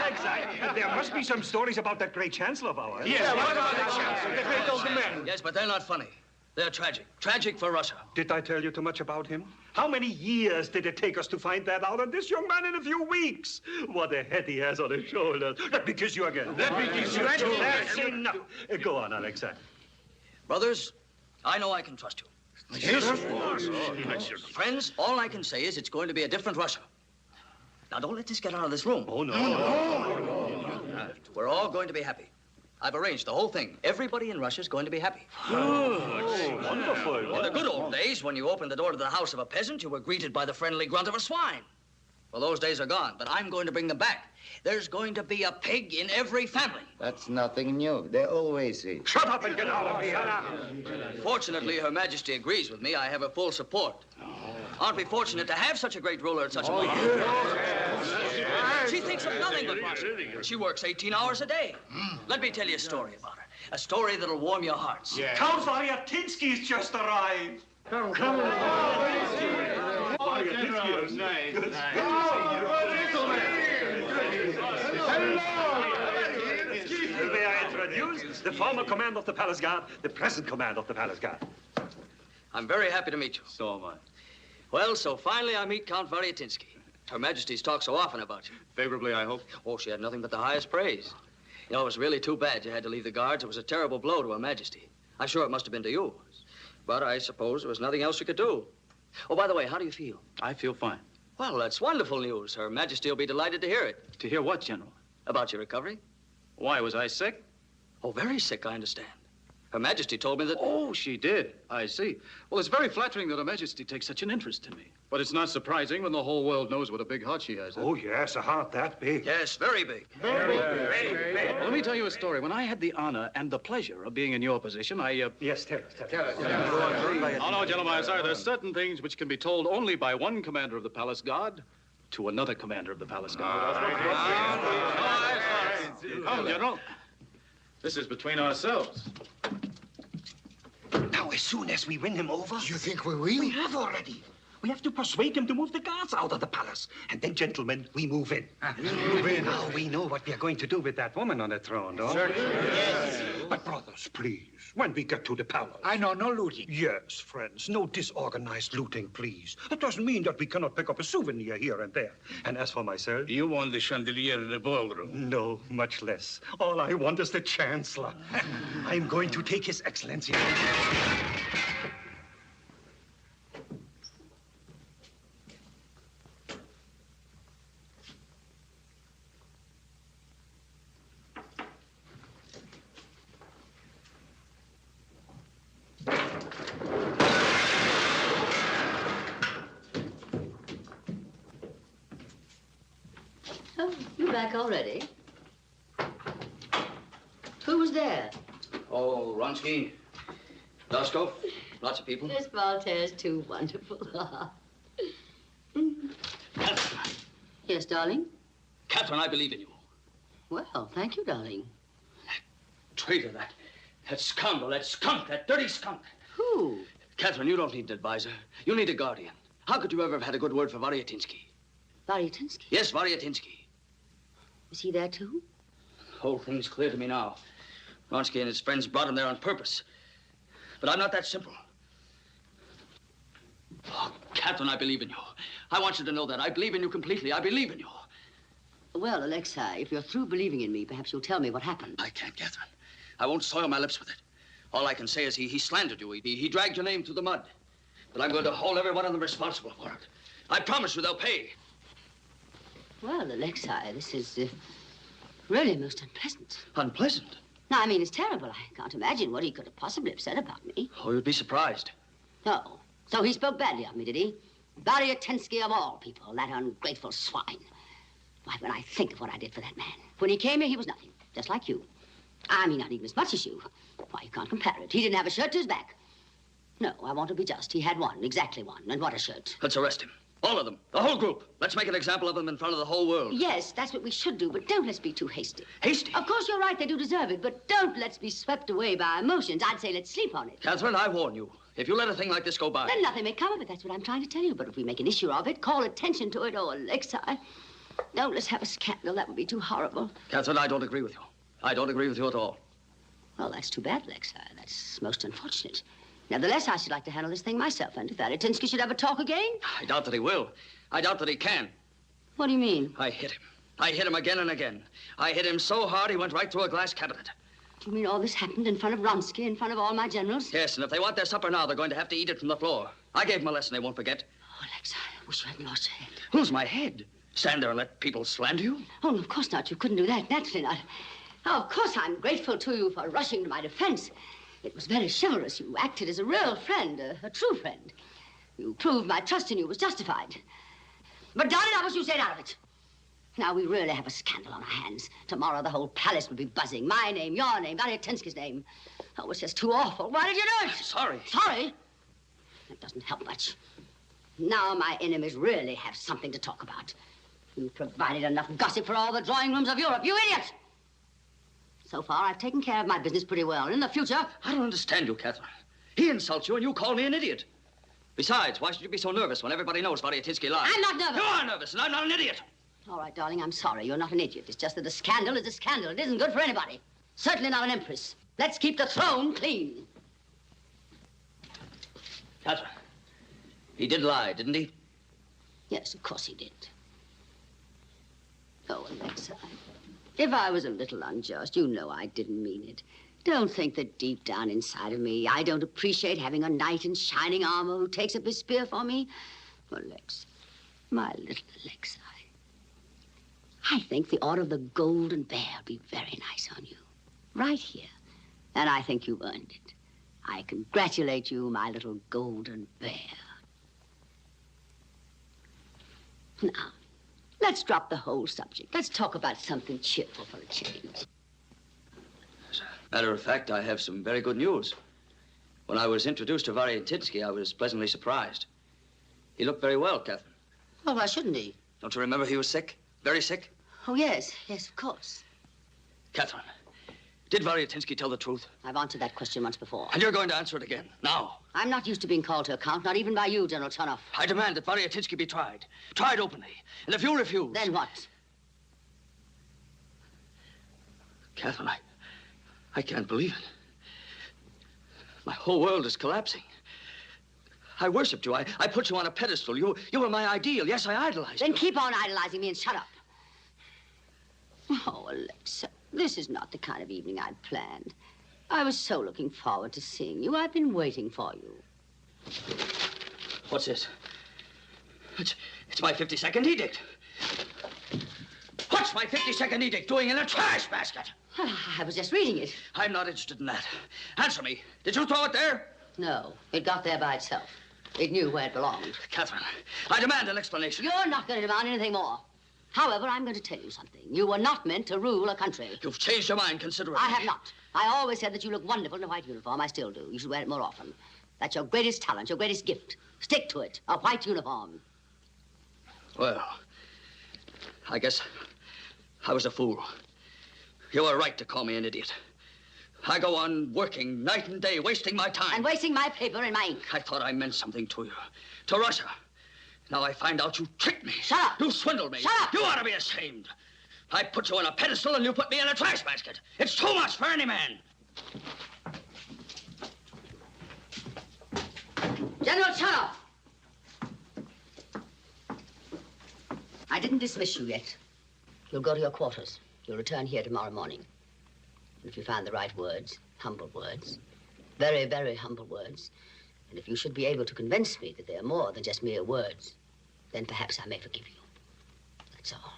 Exactly. There must be some stories about that great chancellor of ours. Yes, what about the chancellor? The great old man. Yes, but they're not funny. They're tragic. Tragic for Russia. Did I tell you too much about him? How many years did it take us to find that out? And this young man in a few weeks. What a head he has on his shoulders. Let me kiss you again. Let me kiss you too. That's enough. Go on, Alexei. Brothers, I know I can trust you. Yes, of course. Friends, all I can say is it's going to be a different Russia. Now, don't let this get out of this room. Oh, no. We're all going to be happy. I've arranged the whole thing. Everybody in Russia is going to be happy. Oh, wonderful. In the good old days, when you opened the door to the house of a peasant, you were greeted by the friendly grunt of a swine. Well, those days are gone, but I'm going to bring them back. There's going to be a pig in every family. That's nothing new. They always eat. Shut up and get out of here. Fortunately, Her Majesty agrees with me. I have her full support. Aren't we fortunate to have such a great ruler at such a moment? She thinks of nothing but Russia. She works 18 hours a day. Let me tell you a story about her. A story that'll warm your hearts. Yeah. Count Variatinsky's just arrived. Come on. Variatinsky. Nice. May I introduce the former commander of the palace guard, the present commander of the palace guard. I'm very happy to meet you. So am I. Well, so finally I meet Count Variatinsky. Her Majesty's talked so often about you. Favorably, I hope. Oh, she had nothing but the highest praise. You know, it was really too bad you had to leave the Guards. It was a terrible blow to Her Majesty. I'm sure it must have been to you. But I suppose there was nothing else you could do. Oh, by the way, how do you feel? I feel fine. Well, that's wonderful news. Her Majesty will be delighted to hear it. To hear what, General? About your recovery. Why, was I sick? Oh, very sick, I understand. Her Majesty told me that... Oh, she did. I see. Well, it's very flattering that Her Majesty takes such an interest in me. But it's not surprising when the whole world knows what a big heart she has. Oh, yes, a heart that big. Yes, very big. Very big. Well, let me tell you a story. When I had the honor and the pleasure of being in your position, Yes, tell us. Oh, no, gentlemen, I'm sorry. There's certain things which can be told only by one commander of the palace guard to another commander of the palace guard. Come, General. This is between ourselves. Now, as soon as we win him over... You think we will? We have already. We have to persuade him to move the guards out of the palace. And then, gentlemen, we move in. Move in. Now, we know what we are going to do with that woman on the throne, don't we? Yes. But, brothers, please, when we get to the palace... I know, no looting. Yes, friends, no disorganized looting, please. That doesn't mean that we cannot pick up a souvenir here and there. And as for myself... You want the chandelier in the ballroom? No, much less. All I want is the Chancellor. I'm going to take His Excellency... Oh, you back already? Who was there? Oh, Ronsky, Doskov, lots of people. Miss Voltaire's too wonderful. Catherine. Yes, darling? Catherine, I believe in you. Well, thank you, darling. Traitor, that scoundrel, that skunk, that dirty skunk. Who? Catherine, you don't need an advisor. You need a guardian. How could you ever have had a good word for Variatinsky? Variatinsky? Yes, Variatinsky. Is he there, too? The whole thing's clear to me now. Ronsky and his friends brought him there on purpose. But I'm not that simple. Oh, Catherine, I believe in you. I want you to know that. I believe in you completely. I believe in you. Well, Alexa, if you're through believing in me, perhaps you'll tell me what happened. I can't, Catherine. I won't soil my lips with it. All I can say is he slandered you. He dragged your name through the mud. But I'm going to hold every one of them responsible for it. I promise you they'll pay. Well, Alexa, this is really most unpleasant. Unpleasant? No, I mean, it's terrible. I can't imagine what he could have possibly have said about me. Oh, you'd be surprised. No. So he spoke badly of me, did he? Barry Eythe of all people, that ungrateful swine. Why, when I think of what I did for that man. When he came here, he was nothing, just like you. I mean, not even as much as you. Why, you can't compare it. He didn't have a shirt to his back. No, I want to be just. He had one, exactly one. And what a shirt. Let's arrest him. All of them. The whole group. Let's make an example of them in front of the whole world. Yes, that's what we should do, but don't let's be too hasty. Hasty? Of course, you're right. They do deserve it, but don't let's be swept away by emotions. I'd say let's sleep on it. Catherine, I warn you. If you let a thing like this go by... Then nothing may come of it. That's what I'm trying to tell you. But if we make an issue of it, call attention to it, oh, Alexa, don't let's have a scandal. That would be too horrible. Catherine, I don't agree with you. I don't agree with you at all. Well, that's too bad, Alexa. That's most unfortunate. Nevertheless, I should like to handle this thing myself. And if Eythe should ever talk again... I doubt that he will. I doubt that he can. What do you mean? I hit him. I hit him again and again. I hit him so hard he went right through a glass cabinet. Do you mean all this happened in front of Vronsky, in front of all my generals? Yes, and if they want their supper now, they're going to have to eat it from the floor. I gave them a lesson they won't forget. Oh, Alexa, I wish you hadn't lost your head. Lose my head? Stand there and let people slander you? Oh, no, of course not. You couldn't do that. Naturally not. Oh, of course, I'm grateful to you for rushing to my defense. It was very chivalrous. You acted as a real friend, a true friend. You proved my trust in you was justified. But, darling, I wish you stayed out of it. Now, we really have a scandal on our hands. Tomorrow, the whole palace will be buzzing. My name, your name, Barry Eythe's name. Oh, it's just too awful. Why did you do it? Sorry. Sorry? That doesn't help much. Now my enemies really have something to talk about. You provided enough gossip for all the drawing rooms of Europe, you idiot! So far, I've taken care of my business pretty well. And in the future... I don't understand you, Catherine. He insults you and you call me an idiot. Besides, why should you be so nervous when everybody knows Barry Eythe lies? I'm not nervous. You are nervous, and I'm not an idiot. All right, darling, I'm sorry. You're not an idiot. It's just that a scandal is a scandal. It isn't good for anybody. Certainly not an empress. Let's keep the throne clean. Catherine, he did lie, didn't he? Yes, of course he did. Oh, Alexa, if I was a little unjust, you know I didn't mean it. Don't think that deep down inside of me, I don't appreciate having a knight in shining armor who takes up his spear for me. Alexa, my little Alexa, I think the Order of the Golden Bear would be very nice on you. Right here. And I think you've earned it. I congratulate you, my little golden bear. Now, let's drop the whole subject. Let's talk about something cheerful for a change. As a matter of fact, I have some very good news. When I was introduced to Barry Eythe, I was pleasantly surprised. He looked very well, Catherine. Well, why shouldn't he? Don't you remember he was sick? Very sick? Oh, yes. Yes, of course. Catherine, did Barry Eythe tell the truth? I've answered that question once before. And you're going to answer it again, now. I'm not used to being called to account, not even by you, General Chernoff. I demand that Barry Eythe be tried. Tried openly. And if you refuse... Then what? Catherine, I can't believe it. My whole world is collapsing. I worshipped you. I put you on a pedestal. You were my ideal. Yes, I idolized you. Then keep on idolizing me and shut up. Oh, Alexa, this is not the kind of evening I'd planned. I was so looking forward to seeing you. I've been waiting for you. What's this? It's my 52nd edict. What's my 52nd edict doing in a trash basket? I was just reading it. I'm not interested in that. Answer me. Did you throw it there? No, it got there by itself. It knew where it belonged. Catherine, I demand an explanation. You're not going to demand anything more. However, I'm going to tell you something. You were not meant to rule a country. You've changed your mind considerably. I have not. I always said that you look wonderful in a white uniform. I still do. You should wear it more often. That's your greatest talent, your greatest gift. Stick to it. A white uniform. Well, I guess I was a fool. You were right to call me an idiot. I go on working night and day, wasting my time. And wasting my paper and my ink. I thought I meant something to you. To Russia. Now I find out you tricked me. Shut up. You swindled me. Shut up. You ought to be ashamed. I put you on a pedestal and you put me in a trash basket. It's too much for any man. General Chernoff, I didn't dismiss you yet. You'll go to your quarters. You'll return here tomorrow morning. And if you find the right words, humble words, very, very humble words, and if you should be able to convince me that they're more than just mere words, then perhaps I may forgive you. That's all.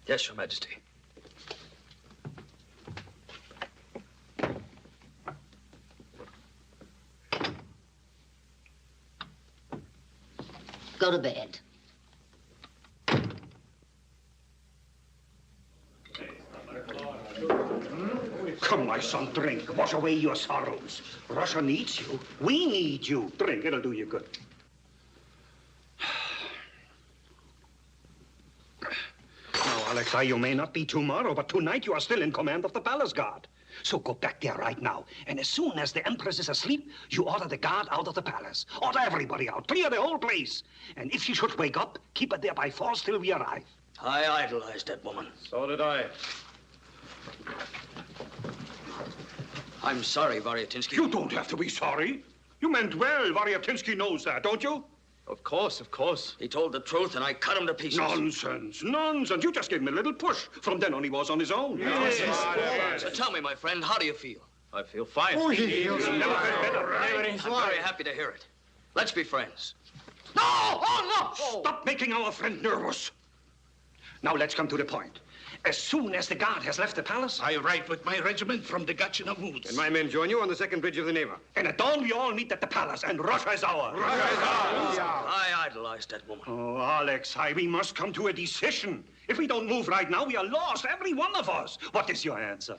Yes, Your Majesty. Go to bed. Come, my son, drink. Wash away your sorrows. Russia needs you. We need you. Drink, it'll do you good. Now, Alexei, you may not be tomorrow, but tonight you are still in command of the palace guard. So go back there right now, and as soon as the Empress is asleep, you order the guard out of the palace. Order everybody out. Clear the whole place. And if she should wake up, keep her there by force till we arrive. I idolized that woman. So did I. I'm sorry, Variatinsky. You don't have to be sorry. You meant well. Variatinsky knows that, don't you? Of course, of course. He told the truth, and I cut him to pieces. Nonsense, nonsense. You just gave him a little push. From then on, he was on his own. Yes. So tell me, my friend, how do you feel? I feel fine. Oh, he feels never better. I'm very happy to hear it. Let's be friends. No! Oh, no! Stop making our friend nervous. Now, let's come to the point. As soon as the guard has left the palace, I ride with my regiment from the Gatchina woods. And my men join you on the second bridge of the Neva. And at dawn, we all meet at the palace, and Russia is ours. Russia is ours. I idolized that woman. Oh, Alexei, we must come to a decision. If we don't move right now, we are lost, every one of us. What is your answer?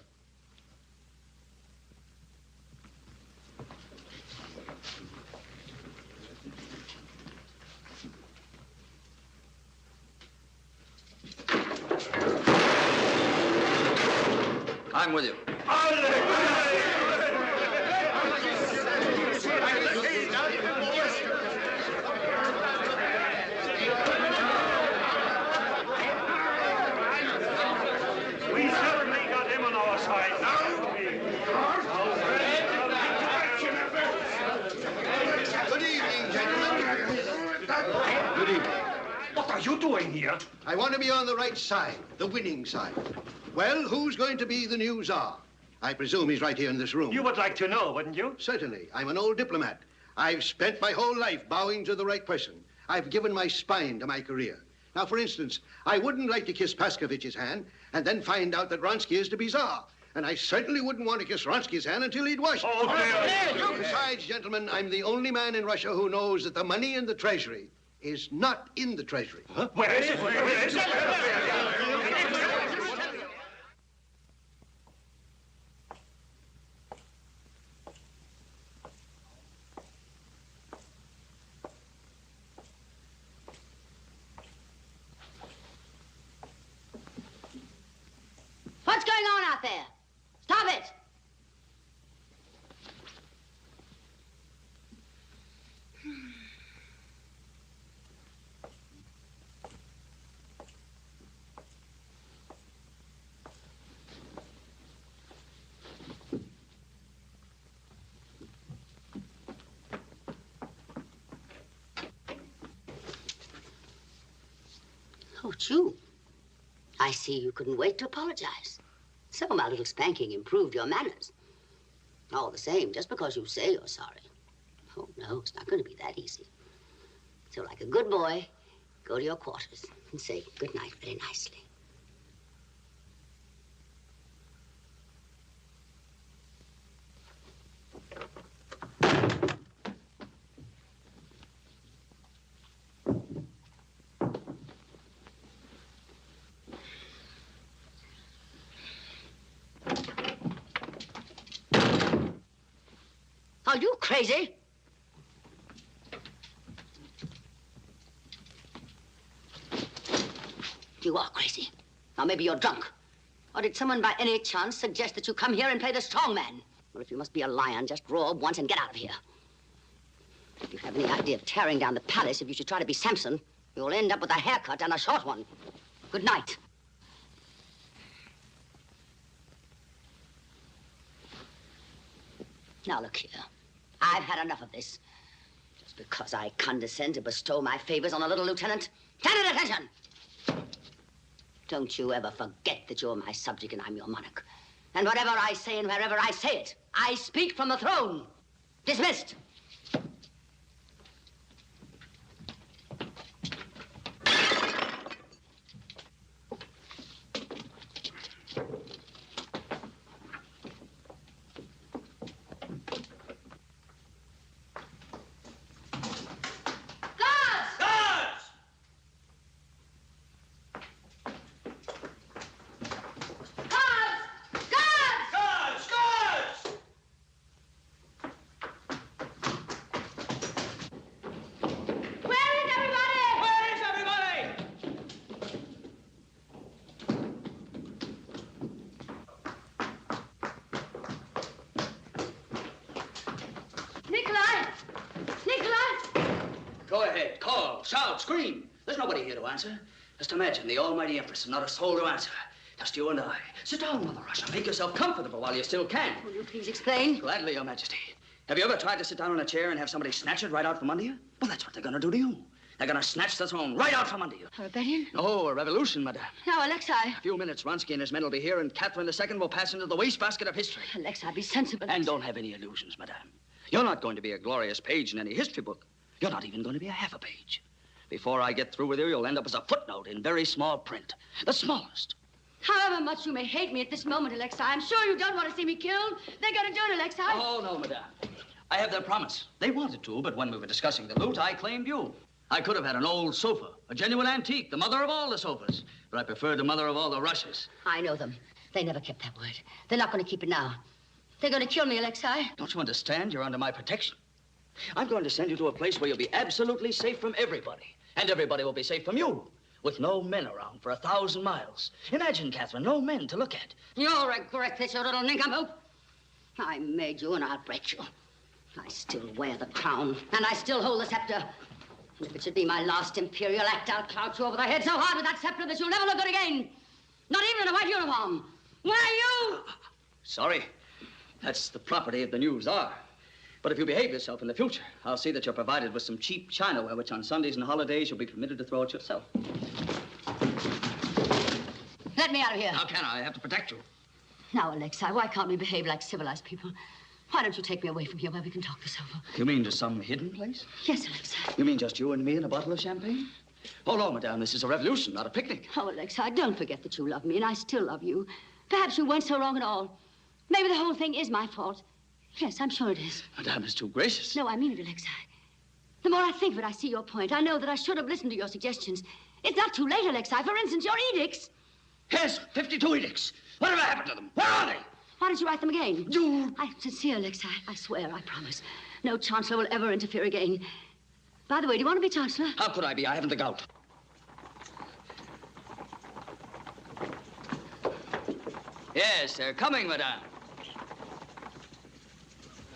I'm with you. We certainly got him on our side now. Good evening, gentlemen. Good evening. What are you doing here? I want to be on the right side, the winning side. Well, who's going to be the new Tsar? I presume he's right here in this room. You would like to know, wouldn't you? Certainly. I'm an old diplomat. I've spent my whole life bowing to the right person. I've given my spine to my career. Now, for instance, I wouldn't like to kiss Paskovich's hand and then find out that Vronsky is to be Tsar. And I certainly wouldn't want to kiss Vronsky's hand until he'd washed it. Oh, dear. Besides, gentlemen, I'm the only man in Russia who knows that the money in the treasury is not in the treasury. Huh? Where is it? Where is it? What's going on out there? Stop it! Oh, it's you. I see you couldn't wait to apologize. So my little spanking improved your manners. All the same, just because you say you're sorry. Oh, no, it's not going to be that easy. So like a good boy, go to your quarters and say good night very nicely. Are you crazy? You are crazy. Now, maybe you're drunk. Or did someone by any chance suggest that you come here and play the strong man? Well, if you must be a lion, just roar once and get out of here. If you have any idea of tearing down the palace, if you should try to be Samson, you'll end up with a haircut and a short one. Good night. Now, look here. I've had enough of this. Just because I condescend to bestow my favors on a little lieutenant. Stand at attention! Don't you ever forget that you're my subject and I'm your monarch. And whatever I say and wherever I say it, I speak from the throne. Dismissed. Go ahead, call, shout, scream. There's nobody here to answer. Just imagine the almighty Empress and not a soul to answer. Just you and I. Sit down, Mother Russia. Make yourself comfortable while you still can. Will you please explain? Gladly, Your Majesty. Have you ever tried to sit down in a chair and have somebody snatch it right out from under you? Well, that's what they're going to do to you. They're going to snatch the throne right out from under you. A rebellion? Oh, a revolution, madame. Now, Alexei. A few minutes, Vronsky and his men will be here, and Catherine II will pass into the wastebasket of history. Alexei, be sensible. And don't have any illusions, madame. You're not going to be a glorious page in any history book. You're not even going to be a half a page. Before I get through with you, you'll end up as a footnote in very small print. The smallest. However much you may hate me at this moment, Alexei, I'm sure you don't want to see me killed. They're going to do it, Alexei. Oh, no, madame. I have their promise. They wanted to, but when we were discussing the loot, I claimed you. I could have had an old sofa, a genuine antique, the mother of all the sofas. But I preferred the mother of all the rushes. I know them. They never kept that word. They're not going to keep it now. They're going to kill me, Alexei. Don't you understand? You're under my protection. I'm going to send you to a place where you'll be absolutely safe from everybody. And everybody will be safe from you. With no men around for 1,000 miles. Imagine, Catherine, no men to look at. You'll regret this, you little nincompoop. I made you and I'll break you. I still wear the crown, and I still hold the scepter. And if it should be my last imperial act, I'll clout you over the head so hard with that scepter that you'll never look good again. Not even in a white uniform. Why, you... Sorry. That's the property of the new czar. But if you behave yourself in the future, I'll see that you're provided with some cheap chinaware, which on Sundays and holidays you'll be permitted to throw out yourself. Let me out of here. How can I? I have to protect you. Now, Alexei, why can't we behave like civilized people? Why don't you take me away from here where we can talk this over? You mean to some hidden place? Yes, Alexei. You mean just you and me and a bottle of champagne? Oh, no, madame, this is a revolution, not a picnic. Oh, Alexei, don't forget that you love me, and I still love you. Perhaps you weren't so wrong at all. Maybe the whole thing is my fault. Yes, I'm sure it is. Madame is too gracious. No, I mean it, Alexei. The more I think of it, I see your point. I know that I should have listened to your suggestions. It's not too late, Alexei. For instance, your edicts. Yes, 52 edicts. Whatever happened to them? Where are they? Why don't you write them again? You... I'm sincere, Alexei. I swear, I promise. No chancellor will ever interfere again. By the way, do you want to be chancellor? How could I be? I haven't the gout. Yes, they're coming, madame.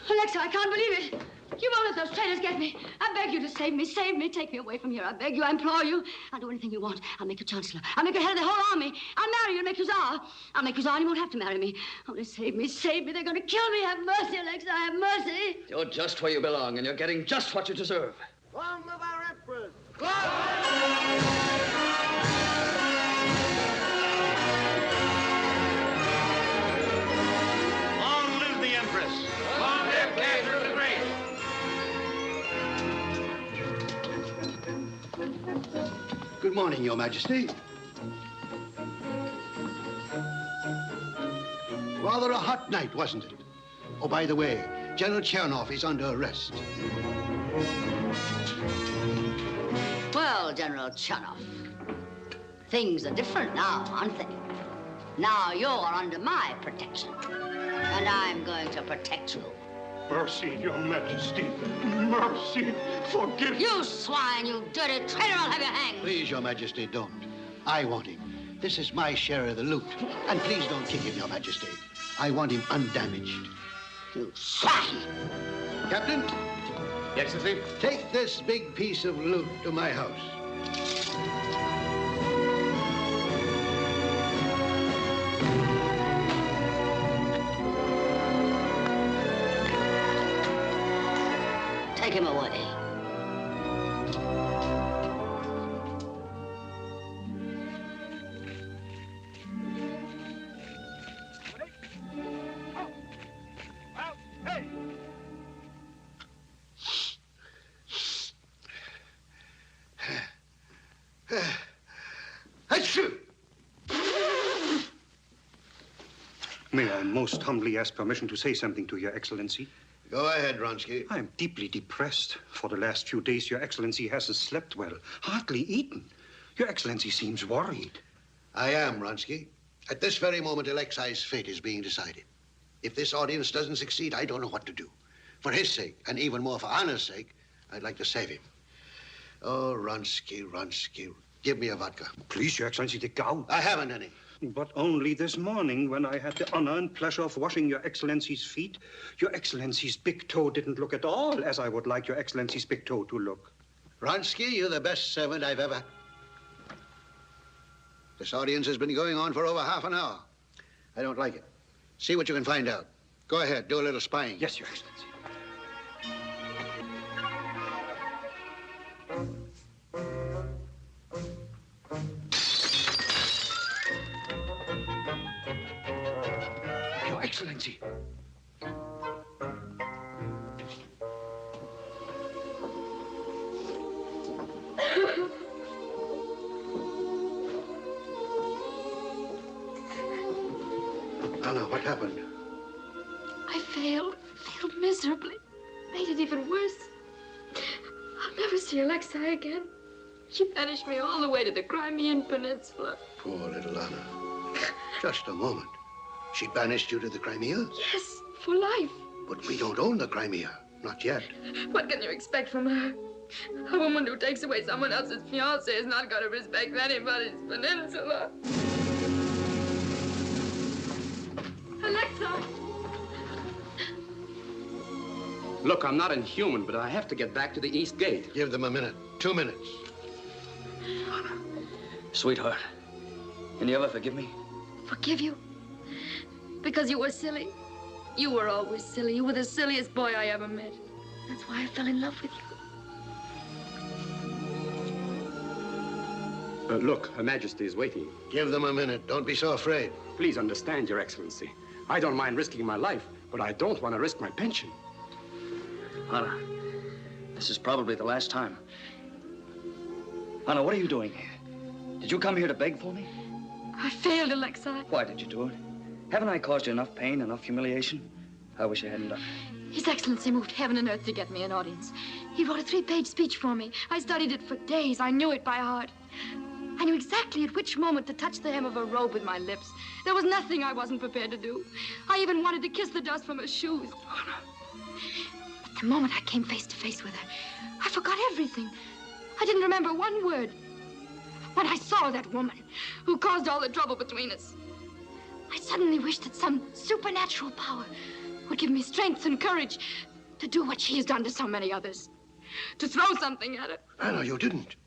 Alexei, I can't believe it. You won't let those traitors get me. I beg you to save me. Save me. Take me away from here. I beg you. I implore you. I'll do anything you want. I'll make you chancellor. I'll make you head of the whole army. I'll marry you and make you czar. I'll make you czar and you won't have to marry me. Only save me. Save me. They're going to kill me. Have mercy, Alexei. Have mercy. You're just where you belong, and you're getting just what you deserve. Long live our Empress! Long live the Empress! Long live Catherine the Great! Good morning, Your Majesty. Rather a hot night, wasn't it? Oh, by the way, General Chernoff is under arrest. Well, General Chernoff, things are different now, aren't they? Now you're under my protection, and I'm going to protect you. Mercy, Your Majesty. Mercy. Forgive me. You swine, you dirty traitor, I'll have you hanged. Please, Your Majesty, don't. I want him. This is my share of the loot. And please don't kick him, Your Majesty. I want him undamaged. You swine! Captain? Yes, Excellency? Take this big piece of loot to my house. Take him away. May I most humbly ask permission to say something to Your Excellency? Go ahead, Vronsky. I am deeply depressed. For the last few days, Your Excellency hasn't slept well, hardly eaten. Your Excellency seems worried. I am, Vronsky. At this very moment, Alexei's fate is being decided. If this audience doesn't succeed, I don't know what to do. For his sake, and even more for Anna's sake, I'd like to save him. Oh, Vronsky, give me a vodka. Please, Your Excellency, the gout. I haven't any. But only this morning, when I had the honor and pleasure of washing Your Excellency's feet, Your Excellency's big toe didn't look at all as I would like Your Excellency's big toe to look. Vronsky, you're the best servant I've ever... This audience has been going on for over half an hour. I don't like it. See what you can find out. Go ahead, do a little spying. Yes, Your Excellency. Your Excellency. Anna, what happened? I failed miserably. Made it even worse. I'll never see Alexei again. She banished me all the way to the Crimean Peninsula. Poor little Anna. Just a moment. She banished you to the Crimea? Yes, for life. But we don't own the Crimea. Not yet. What can you expect from her? A woman who takes away someone else's fiancé is not going to respect anybody's peninsula. Alexa! Look, I'm not inhuman, but I have to get back to the East Gate. Give them a minute. 2 minutes. Sweetheart, can you ever forgive me? Forgive you? Because you were silly? You were always silly. You were the silliest boy I ever met. That's why I fell in love with you. Look, Her Majesty is waiting. Give them a minute. Don't be so afraid. Please understand, Your Excellency. I don't mind risking my life, but I don't want to risk my pension. Anna, this is probably the last time. Anna, what are you doing here? Did you come here to beg for me? I failed, Alexei. Why did you do it? Haven't I caused you enough pain, enough humiliation? I wish I hadn't done it. His Excellency moved heaven and earth to get me an audience. He wrote a 3-page speech for me. I studied it for days. I knew it by heart. I knew exactly at which moment to touch the hem of her robe with my lips. There was nothing I wasn't prepared to do. I even wanted to kiss the dust from her shoes. But the moment I came face to face with her, I forgot everything. I didn't remember one word. When I saw that woman who caused all the trouble between us, I suddenly wished that some supernatural power would give me strength and courage to do what she has done to so many others. To throw something at her. Anna, you didn't.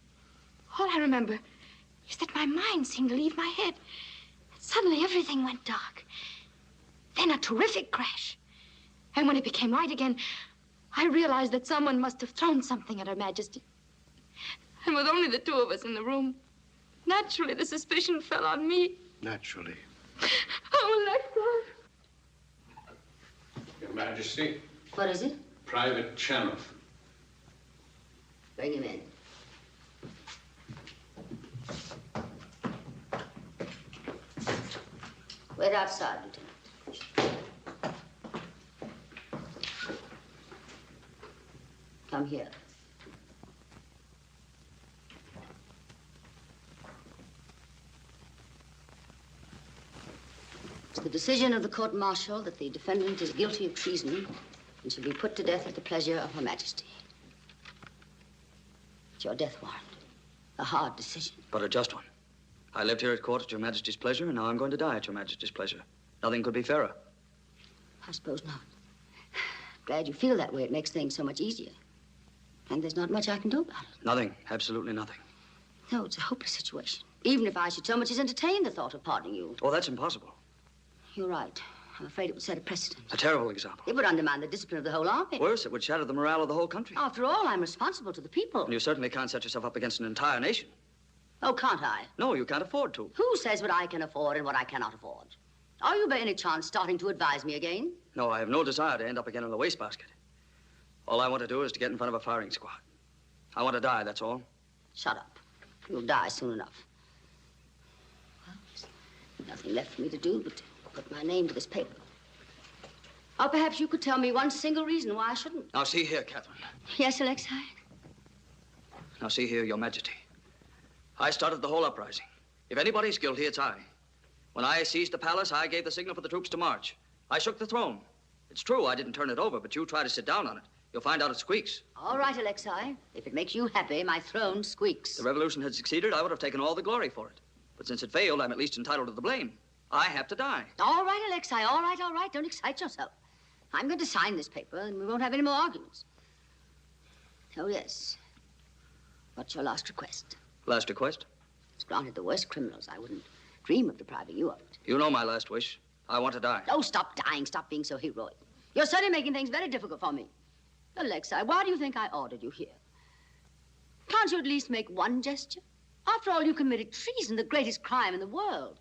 All I remember is that my mind seemed to leave my head. Suddenly, everything went dark. Then a terrific crash. And when it became light again, I realized that someone must have thrown something at Her Majesty. And with only the two of us in the room, naturally, the suspicion fell on me. Naturally. Oh, Alexa! Your Majesty. What is it? Private Channel. Bring him in. Wait outside, Lieutenant. Come here. It's the decision of the court-martial that the defendant is guilty of treason and shall be put to death at the pleasure of Her Majesty. It's your death warrant. A hard decision. But a just one. I lived here at court at Your Majesty's pleasure, and now I'm going to die at Your Majesty's pleasure. Nothing could be fairer. I suppose not. Glad you feel that way. It makes things so much easier. And there's not much I can do about it. Nothing. Absolutely nothing. No, it's a hopeless situation. Even if I should so much as entertain the thought of pardoning you. Oh, that's impossible. You're right. I'm afraid it would set a precedent. A terrible example. It would undermine the discipline of the whole army. Worse, it would shatter the morale of the whole country. After all, I'm responsible to the people. And you certainly can't set yourself up against an entire nation. Oh, can't I? No, you can't afford to. Who says what I can afford and what I cannot afford? Are you by any chance starting to advise me again? No, I have no desire to end up again in the wastebasket. All I want to do is to get in front of a firing squad. I want to die, that's all. Shut up. You'll die soon enough. Well, there's nothing left for me to do but to put my name to this paper. Or perhaps you could tell me one single reason why I shouldn't. Now, see here, Catherine. Yes, Alexei? Now, see here, Your Majesty. I started the whole uprising. If anybody's guilty, it's I. When I seized the palace, I gave the signal for the troops to march. I shook the throne. It's true I didn't turn it over, but you try to sit down on it. You'll find out it squeaks. All right, Alexei. If it makes you happy, my throne squeaks. If the revolution had succeeded, I would have taken all the glory for it. But since it failed, I'm at least entitled to the blame. I have to die. All right, Alexei. All right, all right. Don't excite yourself. I'm going to sign this paper, and we won't have any more arguments. Oh, yes. What's your last request? Last request? It's granted the worst criminals. I wouldn't dream of depriving you of it. You know my last wish. I want to die. Oh, stop dying. Stop being so heroic. You're certainly making things very difficult for me. Alexei, why do you think I ordered you here? Can't you at least make one gesture? After all, you committed treason, the greatest crime in the world.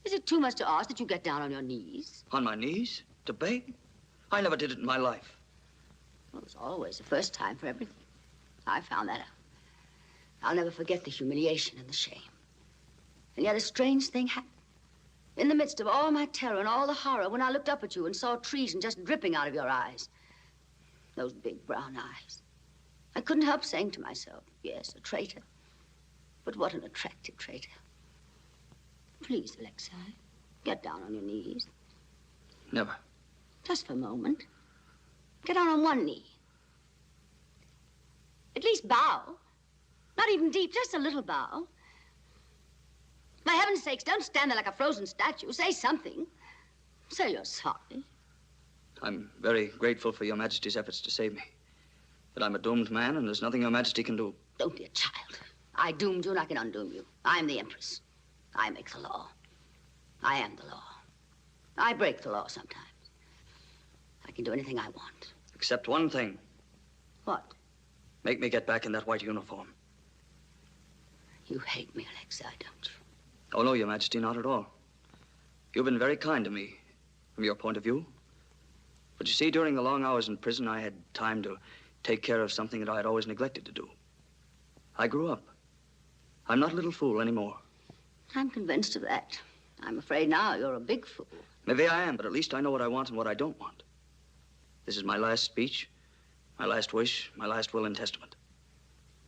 Is it too much to ask that you get down on your knees? On my knees? To beg? I never did it in my life. Well, there's always a first time for everything. I found that out. I'll never forget the humiliation and the shame. And yet a strange thing happened. In the midst of all my terror and all the horror, when I looked up at you and saw treason just dripping out of your eyes. Those big brown eyes. I couldn't help saying to myself, yes, a traitor. But what an attractive traitor. Please, Alexei, get down on your knees. Never. Just for a moment. Get down on one knee. At least bow. Not even deep, just a little bow. For heaven's sakes, don't stand there like a frozen statue. Say something. Say you're sorry. I'm very grateful for Your Majesty's efforts to save me. But I'm a doomed man, and there's nothing Your Majesty can do. Don't be a child. I doomed you, and I can undoom you. I'm the Empress. I make the law. I am the law. I break the law sometimes. I can do anything I want. Except one thing. What? Make me get back in that white uniform. You hate me, Alexei, don't you? Oh, no, Your Majesty, not at all. You've been very kind to me, from your point of view. But you see, during the long hours in prison, I had time to take care of something that I had always neglected to do. I grew up. I'm not a little fool anymore. I'm convinced of that. I'm afraid now you're a big fool. Maybe I am, but at least I know what I want and what I don't want. This is my last speech, my last wish, my last will and testament.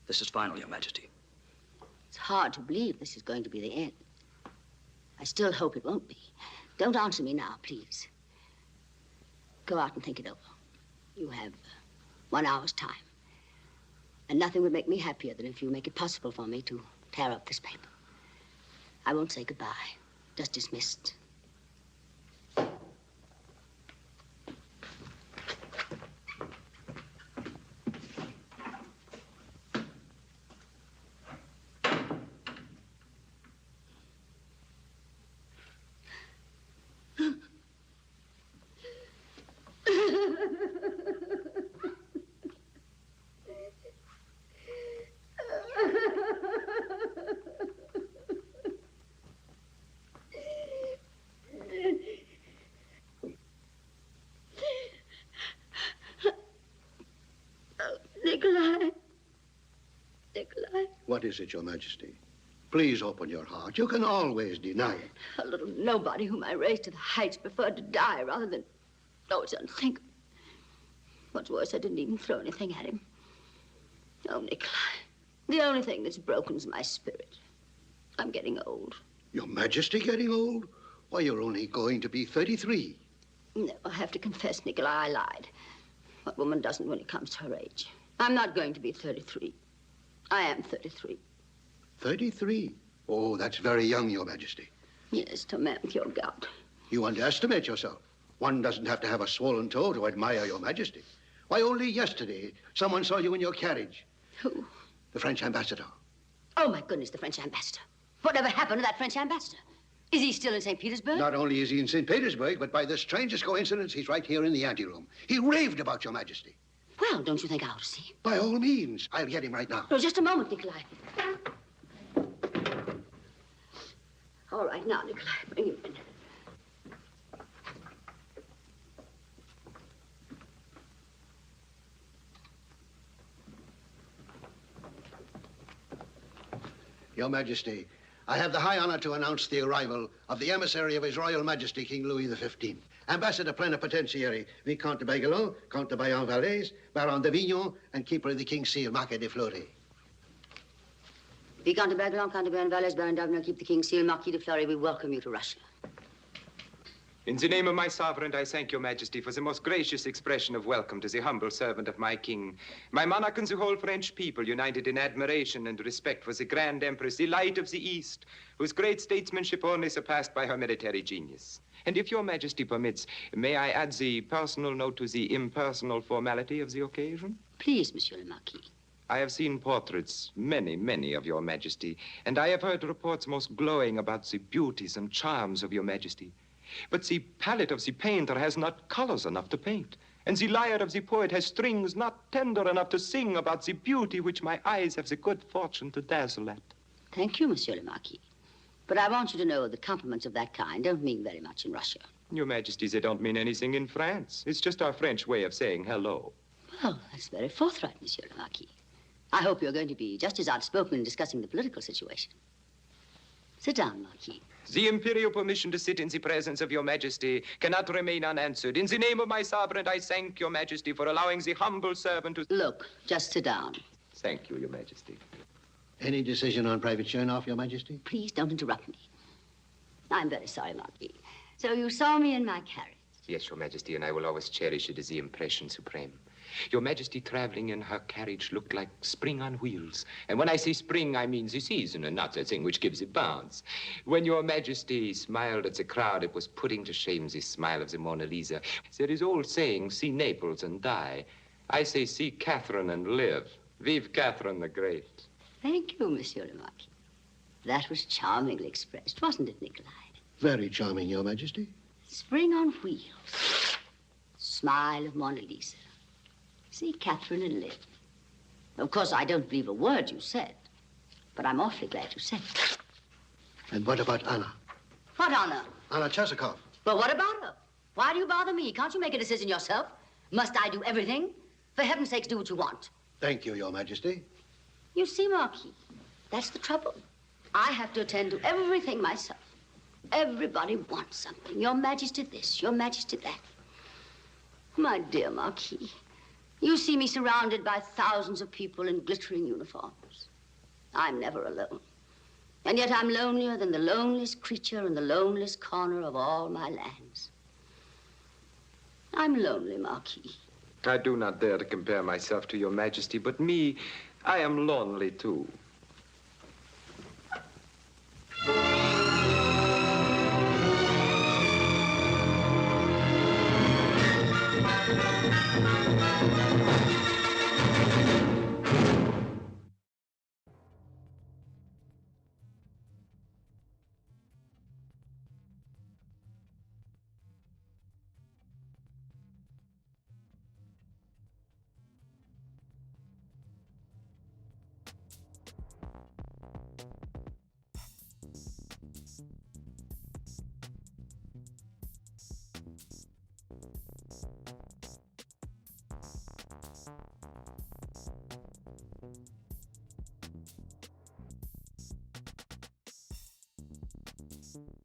This is final, Your Majesty. It's hard to believe this is going to be the end. I still hope it won't be. Don't answer me now, please. Go out and think it over. You have 1 hour's time. And nothing would make me happier than if you make it possible for me to tear up this paper. I won't say goodbye. Just dismissed. What is it, Your Majesty? Please open your heart. You can always deny it. A little nobody whom I raised to the heights preferred to die rather than... Oh, it's unthinkable. What's worse, I didn't even throw anything at him. Oh, Nikolai, the only thing that's broken is my spirit. I'm getting old. Your Majesty getting old? Why, you're only going to be 33. No, I have to confess, Nikolai, I lied. What woman doesn't when it comes to her age? I'm not going to be 33. I am 33. 33? Oh, that's very young, Your Majesty. Yes, to a man with your gout. You underestimate yourself. One doesn't have to have a swollen toe to admire Your Majesty. Why, only yesterday, someone saw you in your carriage. Who? The French ambassador. Oh, my goodness, the French ambassador. Whatever happened to that French ambassador? Is he still in St. Petersburg? Not only is he in St. Petersburg, but by the strangest coincidence, he's right here in the anteroom. He raved about Your Majesty. Well, don't you think I ought to see him? By all means. I'll get him right now. No, just a moment, Nikolai. All right, now, Nikolai, bring him in. Your Majesty, I have the high honor to announce the arrival of the emissary of His Royal Majesty King Louis XV, Ambassador Plenipotentiary Vicomte de Baguelon, Comte de Bayon-Valais, Baron d'Avignon, and Keeper of the King's Seal, Marquis de Fleury. Vicomte de Baguelon, Comte de Bayon-Valais, Baron d'Avignon, keep the King's Seal, Marquis de Fleury, we welcome you to Russia. In the name of my sovereign, I thank your majesty for the most gracious expression of welcome to the humble servant of my king. My monarch and the whole French people united in admiration and respect for the grand empress, the light of the East, whose great statesmanship only surpassed by her military genius. And if your majesty permits, may I add the personal note to the impersonal formality of the occasion? Please, Monsieur le Marquis. I have seen portraits, many, many of your majesty, and I have heard reports most glowing about the beauties and charms of your majesty. But the palette of the painter has not colors enough to paint, and the lyre of the poet has strings not tender enough to sing about the beauty which my eyes have the good fortune to dazzle at. Thank you, Monsieur le Marquis. But I want you to know that compliments of that kind don't mean very much in Russia. Your majesty, they don't mean anything in France. It's just our French way of saying hello. Well, that's very forthright, Monsieur le Marquis. I hope you're going to be just as outspoken in discussing the political situation. Sit down, Marquis. The imperial permission to sit in the presence of your majesty cannot remain unanswered. In the name of my sovereign, I thank your majesty for allowing the humble servant to... Look, just sit down. Thank you, your majesty. Any decision on Private Chernoff, your majesty? Please don't interrupt me. I'm very sorry, Marquis. So you saw me in my carriage? Yes, your majesty, and I will always cherish it as the impression supreme. Your majesty traveling in her carriage looked like spring on wheels. And when I say spring, I mean the season and not the thing which gives it bounds. When your majesty smiled at the crowd, it was putting to shame the smile of the Mona Lisa. There is old saying, see Naples and die. I say, see Catherine and live. Vive Catherine the Great. Thank you, Monsieur le Marquis. That was charmingly expressed, wasn't it, Nikolai? Very charming, your majesty. Spring on wheels. Smile of Mona Lisa. See Catherine and live. Of course, I don't believe a word you said, but I'm awfully glad you said it. And what about Anna? What Anna? Anna Chesikov. Well, what about her? Why do you bother me? Can't you make a decision yourself? Must I do everything? For heaven's sakes, do what you want. Thank you, your majesty. You see, Marquis, that's the trouble. I have to attend to everything myself. Everybody wants something. Your majesty this, your majesty that. My dear Marquis, you see me surrounded by thousands of people in glittering uniforms. I'm never alone. And yet I'm lonelier than the loneliest creature in the loneliest corner of all my lands. I'm lonely, Marquis. I do not dare to compare myself to your majesty, but me, I am lonely too. Thank you.